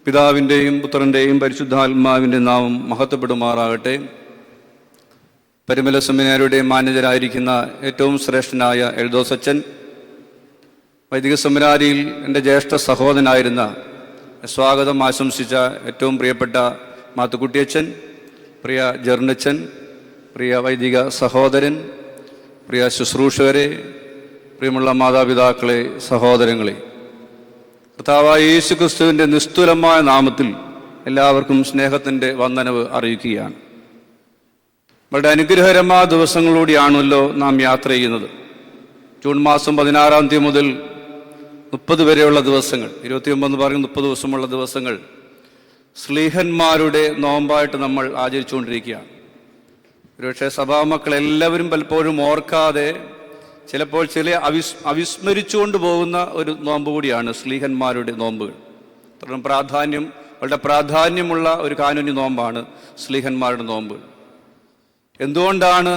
പിതാവിൻ്റെയും പുത്രൻ്റെയും പരിശുദ്ധാത്മാവിൻ്റെ നാമം മഹത്വപ്പെടുമാറാകട്ടെ. പരിമല സെമിനാരിയുടെ മാനേജരായിരിക്കുന്ന ഏറ്റവും ശ്രേഷ്ഠനായ എൽദോസച്ചൻ, വൈദിക സെമിനാരിയിൽ എൻ്റെ ജ്യേഷ്ഠ സഹോദരനായിരുന്ന സ്വാഗതം ആശംസിച്ച ഏറ്റവും പ്രിയപ്പെട്ട മാത്തുക്കുട്ടിയച്ചൻ, പ്രിയ ജെർണച്ചൻ, പ്രിയ വൈദിക സഹോദരൻ, പ്രിയ ശുശ്രൂഷകരെ, പ്രിയമുള്ള മാതാപിതാക്കളെ, സഹോദരങ്ങളെ, കർത്താവായ യേശു ക്രിസ്തുവിൻ്റെ നിസ്തുലമായ നാമത്തിൽ എല്ലാവർക്കും സ്നേഹത്തിൻ്റെ വന്ദനവ് അറിയിക്കുകയാണ്. വളരെ അനുഗ്രഹകരമായ ദിവസങ്ങളിലൂടെയാണല്ലോ നാം യാത്ര ചെയ്യുന്നത്. ജൂൺ മാസം 16-ാം തീയതി മുതൽ 30 വരെയുള്ള ദിവസങ്ങൾ, 29 പറയും 30 ദിവസമുള്ള ദിവസങ്ങൾ ശ്ലീഹന്മാരുടെ നോമ്പായിട്ട് നമ്മൾ ആചരിച്ചുകൊണ്ടിരിക്കുകയാണ്. ഒരുപക്ഷെ സഭാമക്കളെല്ലാവരും പലപ്പോഴും ഓർക്കാതെ ചിലപ്പോൾ അവിസ്മരിച്ചുകൊണ്ട് പോകുന്ന ഒരു നോമ്പ് കൂടിയാണ് ശ്ലീഹന്മാരുടെ നോമ്പുകൾ. വളരെ പ്രാധാന്യമുള്ള ഒരു കാനൂനി നോമ്പാണ് ശ്ലീഹന്മാരുടെ നോമ്പുകൾ. എന്തുകൊണ്ടാണ്,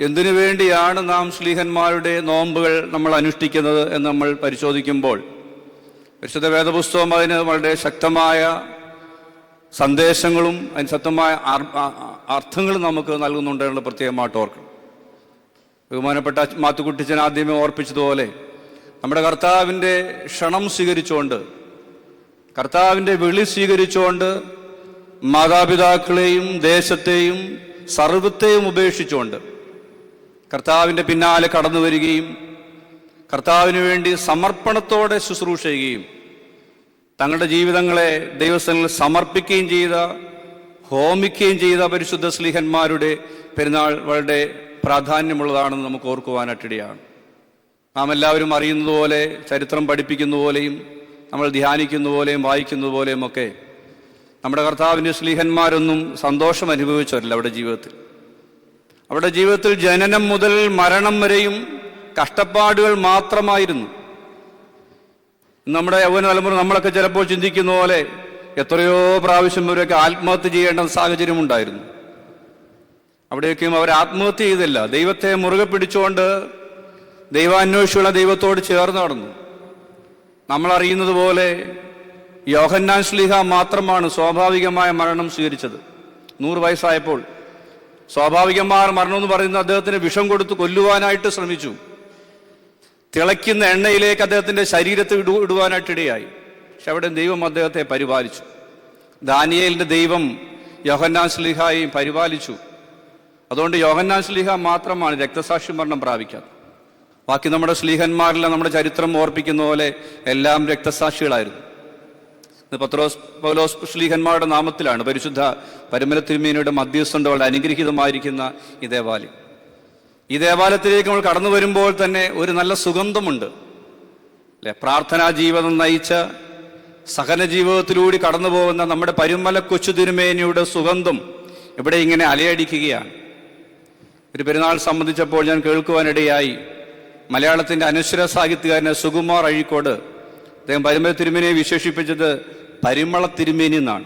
എന്തിനു വേണ്ടിയാണ് നാം ശ്ലീഹന്മാരുടെ നോമ്പുകൾ നമ്മൾ അനുഷ്ഠിക്കുന്നത് എന്ന് നമ്മൾ പരിശോധിക്കുമ്പോൾ പരിശുദ്ധ വേദപുസ്തകം അതിന് വളരെ ശക്തമായ സന്ദേശങ്ങളും അതിന് ശക്തമായ അർത്ഥങ്ങളും നമുക്ക് നൽകുന്നുണ്ട് എന്നുള്ള പ്രത്യേകമായിട്ട് ഓർക്കണം. ബഹുമാനപ്പെട്ട മാത്തുക്കുട്ടിച്ചൻ ആദ്യമേ ഓർപ്പിച്ചതുപോലെ നമ്മുടെ കർത്താവിൻ്റെ ക്ഷണം സ്വീകരിച്ചുകൊണ്ട്, കർത്താവിൻ്റെ വിളി സ്വീകരിച്ചുകൊണ്ട്, മാതാപിതാക്കളെയും ദേശത്തെയും സർവത്തെയും ഉപേക്ഷിച്ചുകൊണ്ട് കർത്താവിൻ്റെ പിന്നാലെ കടന്നു വരികയും കർത്താവിന് വേണ്ടി സമർപ്പണത്തോടെ ശുശ്രൂഷ ചെയ്യുകയും തങ്ങളുടെ ജീവിതങ്ങളെ ദൈവസ്ഥലിൽ സമർപ്പിക്കുകയും ചെയ്ത, ഹോമിക്കുകയും ചെയ്ത പരിശുദ്ധ ശ്ലീഹന്മാരുടെ പെരുന്നാൾ വളരെ പ്രാധാന്യമുള്ളതാണെന്ന് നമുക്ക് ഓർക്കുവാനായിട്ടിടയാണ്. നാം എല്ലാവരും അറിയുന്നതുപോലെ, ചരിത്രം പഠിപ്പിക്കുന്ന പോലെയും നമ്മൾ ധ്യാനിക്കുന്ന പോലെയും വായിക്കുന്ന പോലെയും ഒക്കെ നമ്മുടെ കർത്താവിൻ്റെ ശ്ലീഹന്മാരൊന്നും സന്തോഷം അനുഭവിച്ചവരല്ല. അവരുടെ ജീവിതത്തിൽ ജനനം മുതൽ മരണം വരെയും കഷ്ടപ്പാടുകൾ മാത്രമായിരുന്നു. നമ്മുടെ യൗവന തലമുറ നമ്മളൊക്കെ ചിലപ്പോൾ ചിന്തിക്കുന്ന പോലെ എത്രയോ പ്രാവശ്യം ഇവരൊക്കെ ആത്മഹത്യ ചെയ്യേണ്ട സാഹചര്യം ഉണ്ടായിരുന്നു. അവിടെയൊക്കെയും അവർ ആത്മഹത്യ ചെയ്തില്ല, ദൈവത്തെ മുറുകെ പിടിച്ചുകൊണ്ട് ദൈവാന്വേഷിയുള്ള ദൈവത്തോട് ചേർന്ന് നടന്നു. നമ്മൾ അറിയുന്നത് പോലെ യോഹന്നാൻ ശ്ലീഹ മാത്രമാണ് സ്വാഭാവികമായ മരണം സ്വീകരിച്ചത്. 100 വയസ്സായപ്പോൾ സ്വാഭാവികമായ മരണം എന്ന് പറയുന്നത് അദ്ദേഹത്തിന് വിഷം കൊടുത്ത് കൊല്ലുവാനായിട്ട് ശ്രമിച്ചു. തിളയ്ക്കുന്ന എണ്ണയിലേക്ക് അദ്ദേഹത്തിൻ്റെ ശരീരത്തെ ഇടുവാനായിട്ടിടയായി. പക്ഷെ അവിടെ ദൈവം അദ്ദേഹത്തെ പരിപാലിച്ചു. ദാനിയേലിൻ്റെ ദൈവം യോഹന്നാൻ ശ്ലീഹായെയും പരിപാലിച്ചു. അതുകൊണ്ട് യോഹന്നാൻ ശ്ലീഹ മാത്രമാണ് രക്തസാക്ഷി മരണം പ്രാപിക്കാത്തത്. ബാക്കി നമ്മുടെ ശ്ലീഹന്മാരെല്ലാം നമ്മുടെ ചരിത്രം ഓർപ്പിക്കുന്ന പോലെ എല്ലാം രക്തസാക്ഷികളായിരുന്നു. പത്രോസ് പൗലോസ് ശ്ലീഹന്മാരുടെ നാമത്തിലാണ് പരിശുദ്ധ പരിമല തിരുമേനിയുടെ മധ്യസ്ഥം വളരെ അനുഗ്രഹീതമായിരിക്കുന്ന ഈ ദേവാലയം. ഈ ദേവാലയത്തിലേക്ക് നമ്മൾ കടന്നു വരുമ്പോൾ തന്നെ ഒരു നല്ല സുഗന്ധമുണ്ട് അല്ലെ. പ്രാർത്ഥനാ ജീവിതം നയിച്ച സഹന ജീവിതത്തിലൂടെ കടന്നു പോകുന്ന നമ്മുടെ പരിമല കൊച്ചു തിരുമേനിയുടെ സുഗന്ധം ഇവിടെ ഇങ്ങനെ അലയടിക്കുകയാണ്. ഒരു പെരുന്നാൾ സംബന്ധിച്ചപ്പോൾ ഞാൻ കേൾക്കുവാനിടയായി മലയാളത്തിൻ്റെ അനശ്വര സാഹിത്യകാരനെ സുകുമാർ അഴീക്കോട് അദ്ദേഹം പരിമല തിരുമേനിയെ വിശേഷിപ്പിച്ചത് പരിമള തിരുമേനി എന്നാണ്.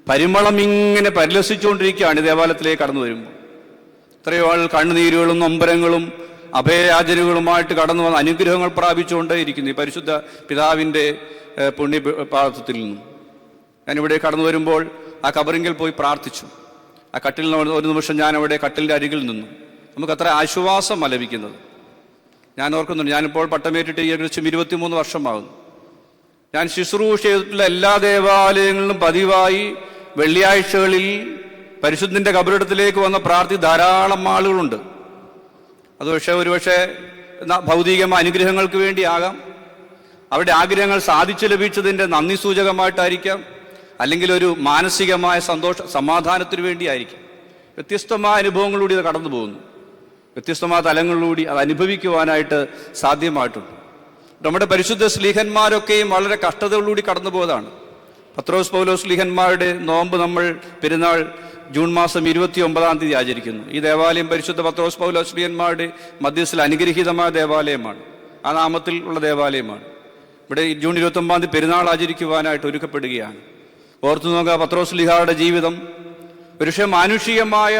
പരിമളം ഇങ്ങനെ പരിലസിച്ചുകൊണ്ടിരിക്കുകയാണ് ദേവാലയത്തിലേക്ക് കടന്നു വരുമ്പോൾ. എത്രയോ ആൾ കണ്ണുനീരുകളും നൊമ്പരങ്ങളും അഭയയാചനകളുമായിട്ട് കടന്നു വന്ന അനുഗ്രഹങ്ങൾ പ്രാപിച്ചുകൊണ്ടേയിരിക്കുന്നു ഈ പരിശുദ്ധ പിതാവിൻ്റെ പുണ്യപാദത്തിൽ നിന്നും. ഞാനിവിടെ കടന്നു വരുമ്പോൾ ആ കബറിങ്കിൽ പോയി പ്രാർത്ഥിച്ചു. ആ കട്ടിൽ ഒരു നിമിഷം ഞാൻ അവിടെ കട്ടിലിൻ്റെ അരികിൽ നിന്നു. നമുക്കത്ര ആശ്വാസം ലഭിക്കുന്നത് ഞാൻ ഓർക്കുന്നുണ്ട്. ഞാനിപ്പോൾ പട്ടമേറ്റിട്ട് ഏകദേശം 23 വർഷമാകുന്നു. ഞാൻ ശുശ്രൂഷ ചെയ്തിട്ടുള്ള എല്ലാ ദേവാലയങ്ങളിലും പതിവായി വെള്ളിയാഴ്ചകളിൽ പരിശുദ്ധൻ്റെ കബറിടത്തിലേക്ക് വന്ന പ്രാർത്ഥി ധാരാളം ആളുകളുണ്ട്. അത് ഒരുപക്ഷെ ഭൗതികമായ അനുഗ്രഹങ്ങൾക്ക് വേണ്ടിയാകാം, അവരുടെ ആഗ്രഹങ്ങൾ സാധിച്ചു ലഭിച്ചതിൻ്റെ നന്ദി സൂചകമായിട്ടായിരിക്കാം, അല്ലെങ്കിൽ ഒരു മാനസികമായ സമാധാനത്തിന് വേണ്ടിയായിരിക്കും. വ്യത്യസ്തമായ അനുഭവങ്ങളിലൂടെ ഇത് കടന്നു പോകുന്നു. വ്യത്യസ്തമായ തലങ്ങളിലൂടെ അത് അനുഭവിക്കുവാനായിട്ട് സാധ്യമായിട്ടുണ്ട്. നമ്മുടെ പരിശുദ്ധ ശ്ലീഹന്മാരൊക്കെയും വളരെ കഷ്ടതകളിലൂടെ കടന്നു പോയതാണ്. പത്രോസ് പൗലോസ് ശ്ലീഹന്മാരുടെ നോമ്പ് നമ്മൾ പെരുന്നാൾ ജൂൺ മാസം 29-ാം തീയതി ആചരിക്കുന്നു. ഈ ദേവാലയം പരിശുദ്ധ പത്രോസ് പൗലോസ് ശ്ലീഹന്മാരുടെ മധ്യസ്ഥൽ അനുഗ്രഹീതമായ ദേവാലയമാണ്. ആ നാമത്തിൽ ഉള്ള ദേവാലയമാണ്. ഇവിടെ ജൂൺ 29-ാം തീയതി പെരുന്നാൾ ആചരിക്കുവാനായിട്ട് ഒരുക്കപ്പെടുകയാണ്. ഓർത്തു നോക്കുക, പത്രോസ് ശ്ലീഹായുടെ ജീവിതം ഒരുപക്ഷെ മാനുഷികമായ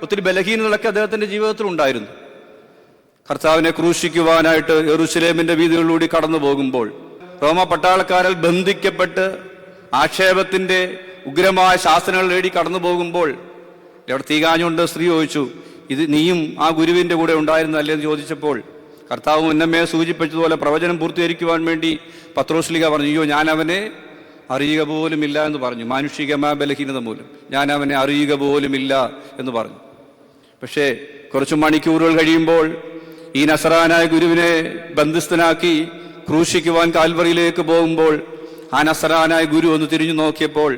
ഒത്തിരി ബലഹീനതകളൊക്കെ അദ്ദേഹത്തിൻ്റെ ജീവിതത്തിൽ ഉണ്ടായിരുന്നു. കർത്താവിനെ ക്രൂശിക്കുവാനായിട്ട് യെരൂശലേമിൻ്റെ വീതികളിലൂടെ കടന്നു പോകുമ്പോൾ റോമ പട്ടാളക്കാരാൽ ബന്ധിക്കപ്പെട്ട് ആക്ഷേപത്തിൻ്റെ ഉഗ്രമായ ശാസനകൾ നേടി കടന്നു പോകുമ്പോൾ അവിടെ തീകാഞ്ഞുകൊണ്ട് സ്ത്രീ ചോദിച്ചു, ഇത് നീയും ആ ഗുരുവിൻ്റെ കൂടെ ഉണ്ടായിരുന്നല്ലേ എന്ന് ചോദിച്ചപ്പോൾ കർത്താവ് മുന്നമേ സൂചിപ്പിച്ചതുപോലെ പ്രവചനം പൂർത്തീകരിക്കുവാൻ വേണ്ടി പത്രോസ്ലീഹ പറഞ്ഞു, അയ്യോ ഞാൻ അവനെ അറിയുക പോലുമില്ല എന്ന് പറഞ്ഞു. മാനുഷികമായ ബലഹീനത മൂലം ഞാൻ അവനെ അറിയുക പോലുമില്ല എന്ന് പറഞ്ഞു. പക്ഷേ കുറച്ച് മണിക്കൂറുകൾ കഴിയുമ്പോൾ ഈ നസറാനായ ഗുരുവിനെ ബന്ധിസ്ഥനാക്കി ക്രൂശിക്കുവാൻ കാൽവറിയിലേക്ക് പോകുമ്പോൾ ആ നസറാനായ ഗുരു ഒന്ന് തിരിഞ്ഞു നോക്കിയപ്പോൾ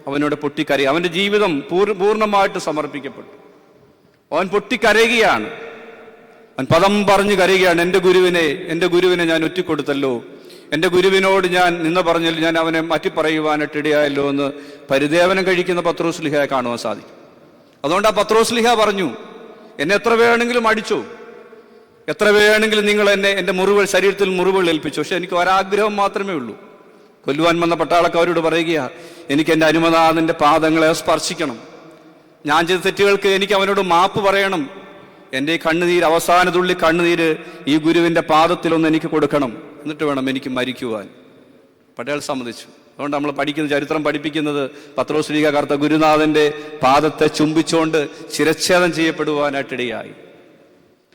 അവനോട് പൊട്ടിക്കരയുക. അവൻ്റെ ജീവിതം പൂർണ്ണമായിട്ട് സമർപ്പിക്കപ്പെട്ടു. അവൻ പൊട്ടിക്കരയുകയാണ്. അവൻ പദം പറഞ്ഞു കരയുകയാണ്, എൻ്റെ ഗുരുവിനെ ഞാൻ ഒറ്റിക്കൊടുത്തല്ലോ, എൻ്റെ ഗുരുവിനോട് ഞാൻ നിന്ന് പറഞ്ഞല്ലോ, ഞാൻ അവനെ മാറ്റിപ്പറയുവാനായിട്ട് ഇടയായല്ലോ എന്ന് പരിദേവനം കഴിക്കുന്ന പത്രോസ്ലീഹയെ കാണുവാൻ സാധിക്കും. അതുകൊണ്ട് ആ പത്രോസ്ലീഹ പറഞ്ഞു, എന്നെ എത്ര വേണമെങ്കിലും അടിച്ചു, എത്ര വേണമെങ്കിലും നിങ്ങൾ എൻ്റെ മുറിവുകൾ, ശരീരത്തിൽ മുറിവുകൾ ഏൽപ്പിച്ചു, പക്ഷെ എനിക്ക് ഒരാഗ്രഹം മാത്രമേ ഉള്ളൂ. കൊല്ലുവാൻ വന്ന പട്ടാളക്കാരോട് പറയുക, എനിക്ക് എൻ്റെ അരുമനാഥൻ്റെ പാദങ്ങളെ സ്പർശിക്കണം, ഞാൻ ചെയ്ത തെറ്റുകൾക്ക് എനിക്ക് അവനോട് മാപ്പ് പറയണം, എൻ്റെ ഈ കണ്ണുനീര്, അവസാന തുള്ളി കണ്ണുനീര് ഈ ഗുരുവിൻ്റെ പാദത്തിലൊന്ന് എനിക്ക് കൊടുക്കണം, എന്നിട്ട് വേണം എനിക്ക് മരിക്കുവാൻ. പട്ടേൽ സമ്മതിച്ചു. അതുകൊണ്ട് നമ്മൾ ചരിത്രം പഠിപ്പിക്കുന്നത് പത്രോസ്ലീഹ കർത്ത ഗുരുനാഥൻ്റെ പാദത്തെ ചുംബിച്ചുകൊണ്ട് ശിരച്ഛേദം ചെയ്യപ്പെടുവാനായിട്ടിടയായി.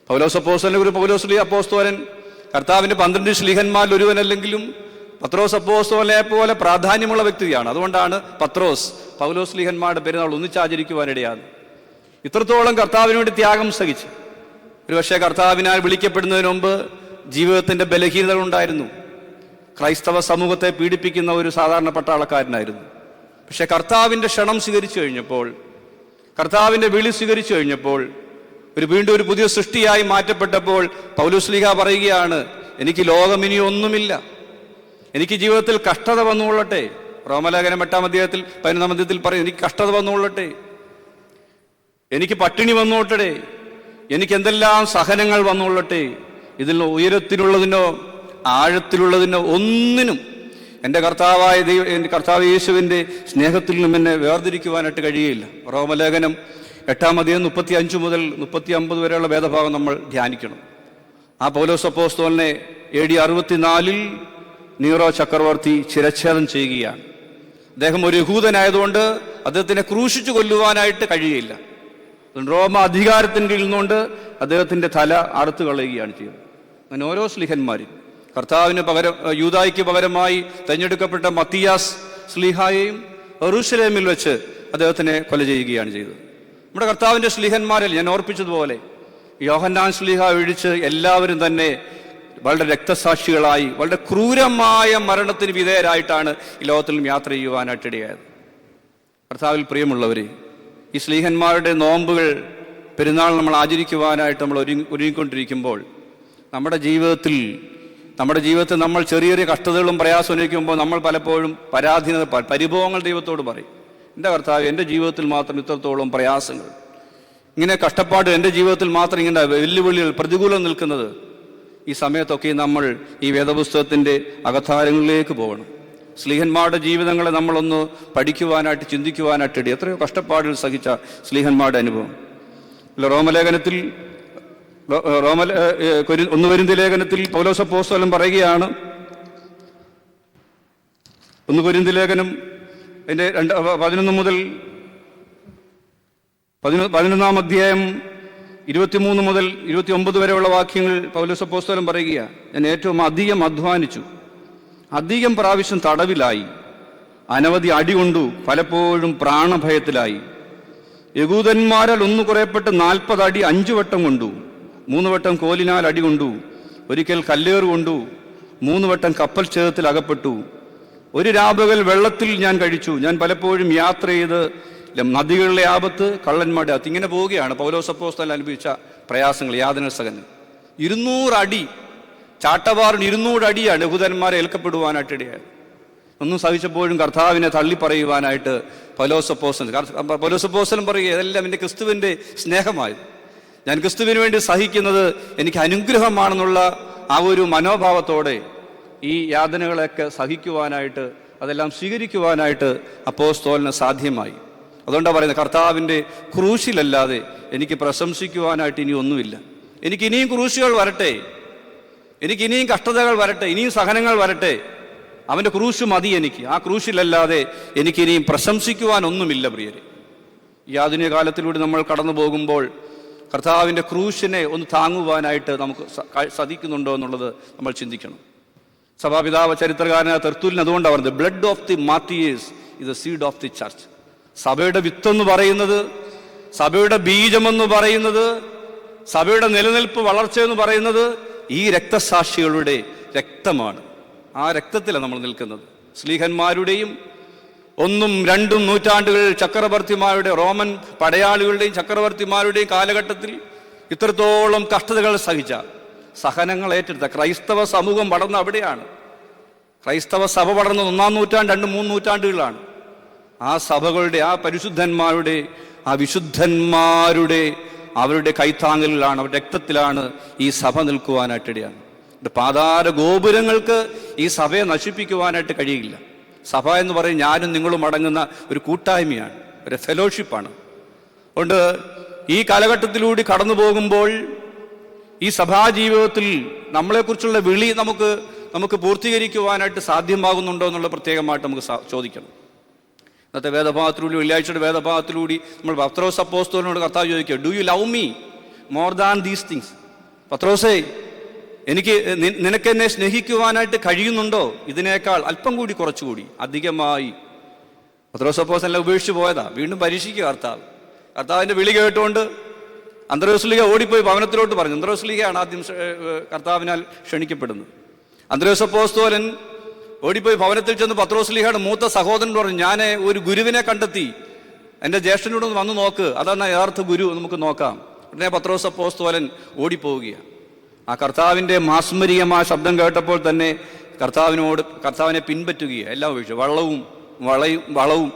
പൗലോസ്ലീഹ അപ്പോസ്തലൻ കർത്താവിൻ്റെ 12 ശ്ലീഹന്മാരിൽ ഒരുവനല്ലെങ്കിലും പത്രോസ് അപ്പോസ്തലനെ പോലെ പ്രാധാന്യമുള്ള വ്യക്തിയാണ്. അതുകൊണ്ടാണ് പത്രോസ് പൗലോസ്ലീഹന്മാരുടെ പെരുന്നാൾ ഒന്നിച്ചാചരിക്കുവാനിടയാണ്. ഇത്രത്തോളം കർത്താവിന് വേണ്ടി ത്യാഗം സഹിച്ച്, ഒരുപക്ഷെ കർത്താവിനാൽ വിളിക്കപ്പെടുന്നതിന് മുമ്പ് ജീവിതത്തിൻ്റെ ബലഹീനതകളുണ്ടായിരുന്നു. ക്രൈസ്തവ സമൂഹത്തെ പീഡിപ്പിക്കുന്ന ഒരു സാധാരണ പട്ടാളക്കാരനായിരുന്നു. പക്ഷെ കർത്താവിൻ്റെ ക്ഷണം സ്വീകരിച്ചു കഴിഞ്ഞപ്പോൾ, കർത്താവിൻ്റെ വിളി സ്വീകരിച്ചു കഴിഞ്ഞപ്പോൾ, വീണ്ടും ഒരു പുതിയ സൃഷ്ടിയായി മാറ്റപ്പെട്ടപ്പോൾ പൗലോസ്ലീഹ പറയുകയാണ്, എനിക്ക് ലോകം ഇനി ഒന്നുമില്ല, എനിക്ക് ജീവിതത്തിൽ കഷ്ടത വന്നുകൊള്ളട്ടെ. റോമലേഖനം 8-ാം അധ്യായത്തിൽ 11-ാം അധ്യായത്തിൽ പറയും, എനിക്ക് കഷ്ടത വന്നുകൊള്ളട്ടെ, എനിക്ക് പട്ടിണി വന്നുകൊള്ളട്ടെ, എനിക്ക് എന്തെല്ലാം സഹനങ്ങൾ വന്നുകൊള്ളട്ടെ, ഇതിൽ ഉയരത്തിലുള്ളതിനോ ആഴത്തിലുള്ളതിനോ ഒന്നിനും എൻ്റെ കർത്താവ് യേശുവിൻ്റെ സ്നേഹത്തിൽ നിന്നും എന്നെ വേർതിരിക്കുവാനായിട്ട് കഴിയുകയില്ല. റോമലേഖനം 8-ാം അധ്യായം 35 മുതൽ 150 വരെയുള്ള വേദഭാഗം നമ്മൾ ധ്യാനിക്കണം. ആ പൗലോസ് അപ്പോസ്തലനെ AD 64 നീറോ ചക്രവർത്തി ശിരച്ഛേദം ചെയ്യുകയാണ്. അദ്ദേഹം ഒരു യഹൂദനായതുകൊണ്ട് അദ്ദേഹത്തിനെ ക്രൂശിച്ചു കൊല്ലുവാനായിട്ട് കഴിയുകയില്ല. റോമ അധികാരത്തിന് കീഴിൽ നിന്നുകൊണ്ട് അദ്ദേഹത്തിൻ്റെ തല അറുത്ത് കളയുകയാണ് ചെയ്തത്. അങ്ങനെ ഓരോ സ്ലീഹന്മാരും കർത്താവിന് പകരം, യൂദായ്ക്ക് പകരമായി തിരഞ്ഞെടുക്കപ്പെട്ട മത്തിയാസ് സ്ലീഹായെയും യെരൂശലേമിൽ വെച്ച് അദ്ദേഹത്തിനെ കൊല ചെയ്യുകയാണ് ചെയ്തത്. നമ്മുടെ കർത്താവിൻ്റെ സ്ലീഹന്മാരിൽ ഞാൻ ഓർപ്പിച്ചതുപോലെ യോഹന്നാൻ സ്ലീഹ ഒഴിച്ച് എല്ലാവരും തന്നെ വളരെ രക്തസാക്ഷികളായി, വളരെ ക്രൂരമായ മരണത്തിന് വിധേയരായിട്ടാണ് ഈ ലോകത്തിൽ യാത്ര ചെയ്യുവാനായിട്ടിടയായത്. കർത്താവിൽ പ്രിയമുള്ളവരെ, ഈ സ്ലീഹന്മാരുടെ നോമ്പുകൾ, പെരുന്നാൾ നമ്മൾ ആചരിക്കുവാനായിട്ട് നമ്മൾ ഒരുങ്ങിക്കൊണ്ടിരിക്കുമ്പോൾ നമ്മുടെ ജീവിതത്തിൽ നമ്മൾ ചെറിയ ചെറിയ കഷ്ടതകളും പ്രയാസം അനുഭവിക്കുമ്പോൾ നമ്മൾ പലപ്പോഴും പരിഭവങ്ങൾ ദൈവത്തോട് പറയും. എൻ്റെ കർത്താവ്, എൻ്റെ ജീവിതത്തിൽ മാത്രം ഇത്രത്തോളം പ്രയാസങ്ങൾ, ഇങ്ങനെ കഷ്ടപ്പാട് എൻ്റെ ജീവിതത്തിൽ മാത്രം ഇങ്ങനെ വെല്ലുവിളികൾ, പ്രതികൂലം നിൽക്കുന്നത്. ഈ സമയത്തൊക്കെ നമ്മൾ ഈ വേദപുസ്തകത്തിൻ്റെ അകത്താരങ്ങളിലേക്ക് പോകണം. സ്ലീഹന്മാരുടെ ജീവിതങ്ങളെ നമ്മളൊന്ന് പഠിക്കുവാനായിട്ട്, ചിന്തിക്കുവാനായിട്ട് എത്രയോ കഷ്ടപ്പാടുകൾ സഹിച്ച സ്ലീഹന്മാരുടെ അനുഭവം. റോമലേഖനത്തിൽ 1 കൊരിന്ത്യർ ലേഖനത്തിൽ പൗലോസ് അപ്പോസ്തലൻ പറയുകയാണ്, 1 കൊരിന്ത്യർ ലേഖനം അതിൻ്റെ 11 മുതൽ 11-ാം അധ്യായം 23 മുതൽ 29 വരെയുള്ള വാക്യങ്ങൾ പൗലോസ് അപ്പോസ്തലൻ പറയുകയാണ്, ഞാൻ ഏറ്റവും അധികം അധ്വാനിച്ചു, അധികം പ്രാവശ്യം തടവിലായി, അനവധി അടികൊണ്ടു, പലപ്പോഴും പ്രാണഭയത്തിലായി. യഹൂദന്മാരാൽ ഒന്ന് കുറയപ്പെട്ട് 40 അടി 5 വട്ടം കൊണ്ടു, 3 വട്ടം കോലിനാൽ അടി കൊണ്ടു, ഒരിക്കൽ കല്ലേറ് കൊണ്ടു, 3 വട്ടം കപ്പൽ ഛേദത്തിൽ അകപ്പെട്ടു, ഒരു രാപകൽ വെള്ളത്തിൽ ഞാൻ കഴിച്ചു, ഞാൻ പലപ്പോഴും യാത്ര ചെയ്ത് നദികളിലെ ആപത്ത്, കള്ളന്മാരുടെ ആപത്ത്, ഇങ്ങനെ പോവുകയാണ് പൗലോസ് അപ്പോസ്തലൻ അനുഭവിച്ച പ്രയാസങ്ങൾ, യാതന സഹനം. 200 അടി ചാട്ടവാറിന് 200 അടിയാണ് യഹൂദന്മാരെ ഏൽക്കപ്പെടുവാനായിട്ടിടയായത്. ഒന്നും സഹിച്ചപ്പോഴും കർത്താവിനെ തള്ളി പറയുവാനായിട്ട് പൗലോസ് അപ്പോസ്തലൻ പറയുക, ഇതെല്ലാം എൻ്റെ ക്രിസ്തുവിൻ്റെ സ്നേഹമായത്, ഞാൻ ക്രിസ്തുവിന് വേണ്ടി സഹിക്കുന്നത് എനിക്ക് അനുഗ്രഹമാണെന്നുള്ള ആ ഒരു മനോഭാവത്തോടെ ഈ യാതനകളൊക്കെ സഹിക്കുവാനായിട്ട്, അതെല്ലാം സ്വീകരിക്കുവാനായിട്ട് അപ്പോസ്തലന് സാധ്യമായി. അതുകൊണ്ടാണ് പറയുന്നത്, കർത്താവിൻ്റെ ക്രൂശിലല്ലാതെ എനിക്ക് പ്രശംസിക്കുവാനായിട്ട് ഇനി ഒന്നുമില്ല. എനിക്കിനിയും ക്രൂശുകൾ വരട്ടെ, എനിക്കിനിയും കഷ്ടതകൾ വരട്ടെ, ഇനിയും സഹനങ്ങൾ വരട്ടെ, അവൻ്റെ ക്രൂശ് മതി എനിക്ക്. ആ ക്രൂശിലല്ലാതെ എനിക്കിനിയും പ്രശംസിക്കുവാനൊന്നുമില്ല പ്രിയരെ. ഈ ആധുനിക കാലത്തിലൂടെ നമ്മൾ കടന്നു പോകുമ്പോൾ കർത്താവിൻ്റെ ക്രൂശിനെ ഒന്ന് താങ്ങുവാനായിട്ട് നമുക്ക് സാധിക്കുന്നുണ്ടോ എന്നുള്ളത് നമ്മൾ ചിന്തിക്കണം. സഭാപിതാവ് ചരിത്രകാരനായ തെർത്തൂലിന് അതുകൊണ്ടാണ് പറയുന്നത്, blood of the martyrs is the seed of the church. സഭയുടെ വിത്തെന്ന് പറയുന്നത്, സഭയുടെ ബീജമെന്ന് പറയുന്നത്, സഭയുടെ നിലനിൽപ്പ് വളർച്ച എന്ന് പറയുന്നത് ഈ രക്തസാക്ഷികളുടെ രക്തമാണ്. ആ രക്തത്തിലാണ് നമ്മൾ നിൽക്കുന്നത്. സ്ലീഹന്മാരുടെയും 1, 2 നൂറ്റാണ്ടുകൾ ചക്രവർത്തിമാരുടെ, റോമൻ പടയാളികളുടെയും ചക്രവർത്തിമാരുടെയും കാലഘട്ടത്തിൽ ഇത്രത്തോളം കഷ്ടതകൾ സഹിച്ച, സഹനങ്ങൾ ഏറ്റെടുത്ത ക്രൈസ്തവ സമൂഹം വളർന്ന അവിടെയാണ്. ക്രൈസ്തവ സഭ വളർന്നത് 1-ാം നൂറ്റാണ്ട്, 2, 3 നൂറ്റാണ്ടുകളാണ്. ആ സഭകളുടെ, ആ പരിശുദ്ധന്മാരുടെ, ആ വിശുദ്ധന്മാരുടെ അവരുടെ കൈത്താങ്ങലിലാണ്, അവരുടെ രക്തത്തിലാണ് ഈ സഭ നിൽക്കുവാനായിട്ടിടയാണ്. പാതാര ഗോപുരങ്ങൾക്ക് ഈ സഭയെ നശിപ്പിക്കുവാനായിട്ട് കഴിയില്ല. സഭ എന്ന് പറയും ഞാനും നിങ്ങളും അടങ്ങുന്ന ഒരു കൂട്ടായ്മയാണ്, ഒരു ഫെലോഷിപ്പാണ്. അതുകൊണ്ട് ഈ കാലഘട്ടത്തിലൂടെ കടന്നു പോകുമ്പോൾ ഈ സഭാജീവിതത്തിൽ നമ്മളെക്കുറിച്ചുള്ള വിളി നമുക്ക് പൂർത്തീകരിക്കുവാനായിട്ട് സാധ്യമാകുന്നുണ്ടോ എന്നുള്ള പ്രത്യേകമായിട്ട് നമുക്ക് ചോദിക്കണം. ഇന്നത്തെ വേദഭാഗത്തിലൂടെ, വെള്ളിയാഴ്ചയുടെ വേദഭാഗത്തിലൂടെ നമ്മൾ പത്രോസ് അപ്പോസ്തലനോട് കർത്താവ് ചോദിക്കുക, do you love me more than these things? പത്രോസേ, നിനക്ക് എന്നെ സ്നേഹിക്കുവാനായിട്ട് കഴിയുന്നുണ്ടോ ഇതിനേക്കാൾ അല്പം കൂടി, കുറച്ചുകൂടി അധികമായി? പത്രോസ് അപ്പോസ്തലനെ ഉപേക്ഷിച്ച് പോയതാ. വീണ്ടും പരീക്ഷിക്കുക കർത്താവിൻ്റെ വിളി കേട്ടുകൊണ്ട് അന്ത്രയോസ് ലീഗ ഓടിപ്പോയി ഭവനത്തിലോട്ട് പറഞ്ഞു. അന്ത്രയോസ് ലീഗയാണ് ആദ്യം കർത്താവിനാൽ ക്ഷണിക്കപ്പെടുന്നത്. അന്ത്രയോസ് അപ്പോസ്തലൻ ഓടിപ്പോയി ഭവനത്തിൽ ചെന്ന് പത്രോസ് ലീഗയുടെ മൂത്ത സഹോദരൻ പറഞ്ഞു, ഞാൻ ഒരു ഗുരുവിനെ കണ്ടെത്തി, എൻ്റെ ജ്യേഷ്ഠനോട് വന്ന് നോക്ക്, അതാണ് യഥാർത്ഥ ഗുരു, നമുക്ക് നോക്കാം. ഉടനെ പത്രോസ് അപ്പോസ്തലൻ ഓടിപ്പോവുകയാണ്. ആ കർത്താവിൻ്റെ മാസ്മരികമായ ശബ്ദം കേട്ടപ്പോൾ തന്നെ കർത്താവിനെ പിൻപറ്റുകയാണ്. എല്ലാം ഉപേക്ഷിച്ച്, വളവും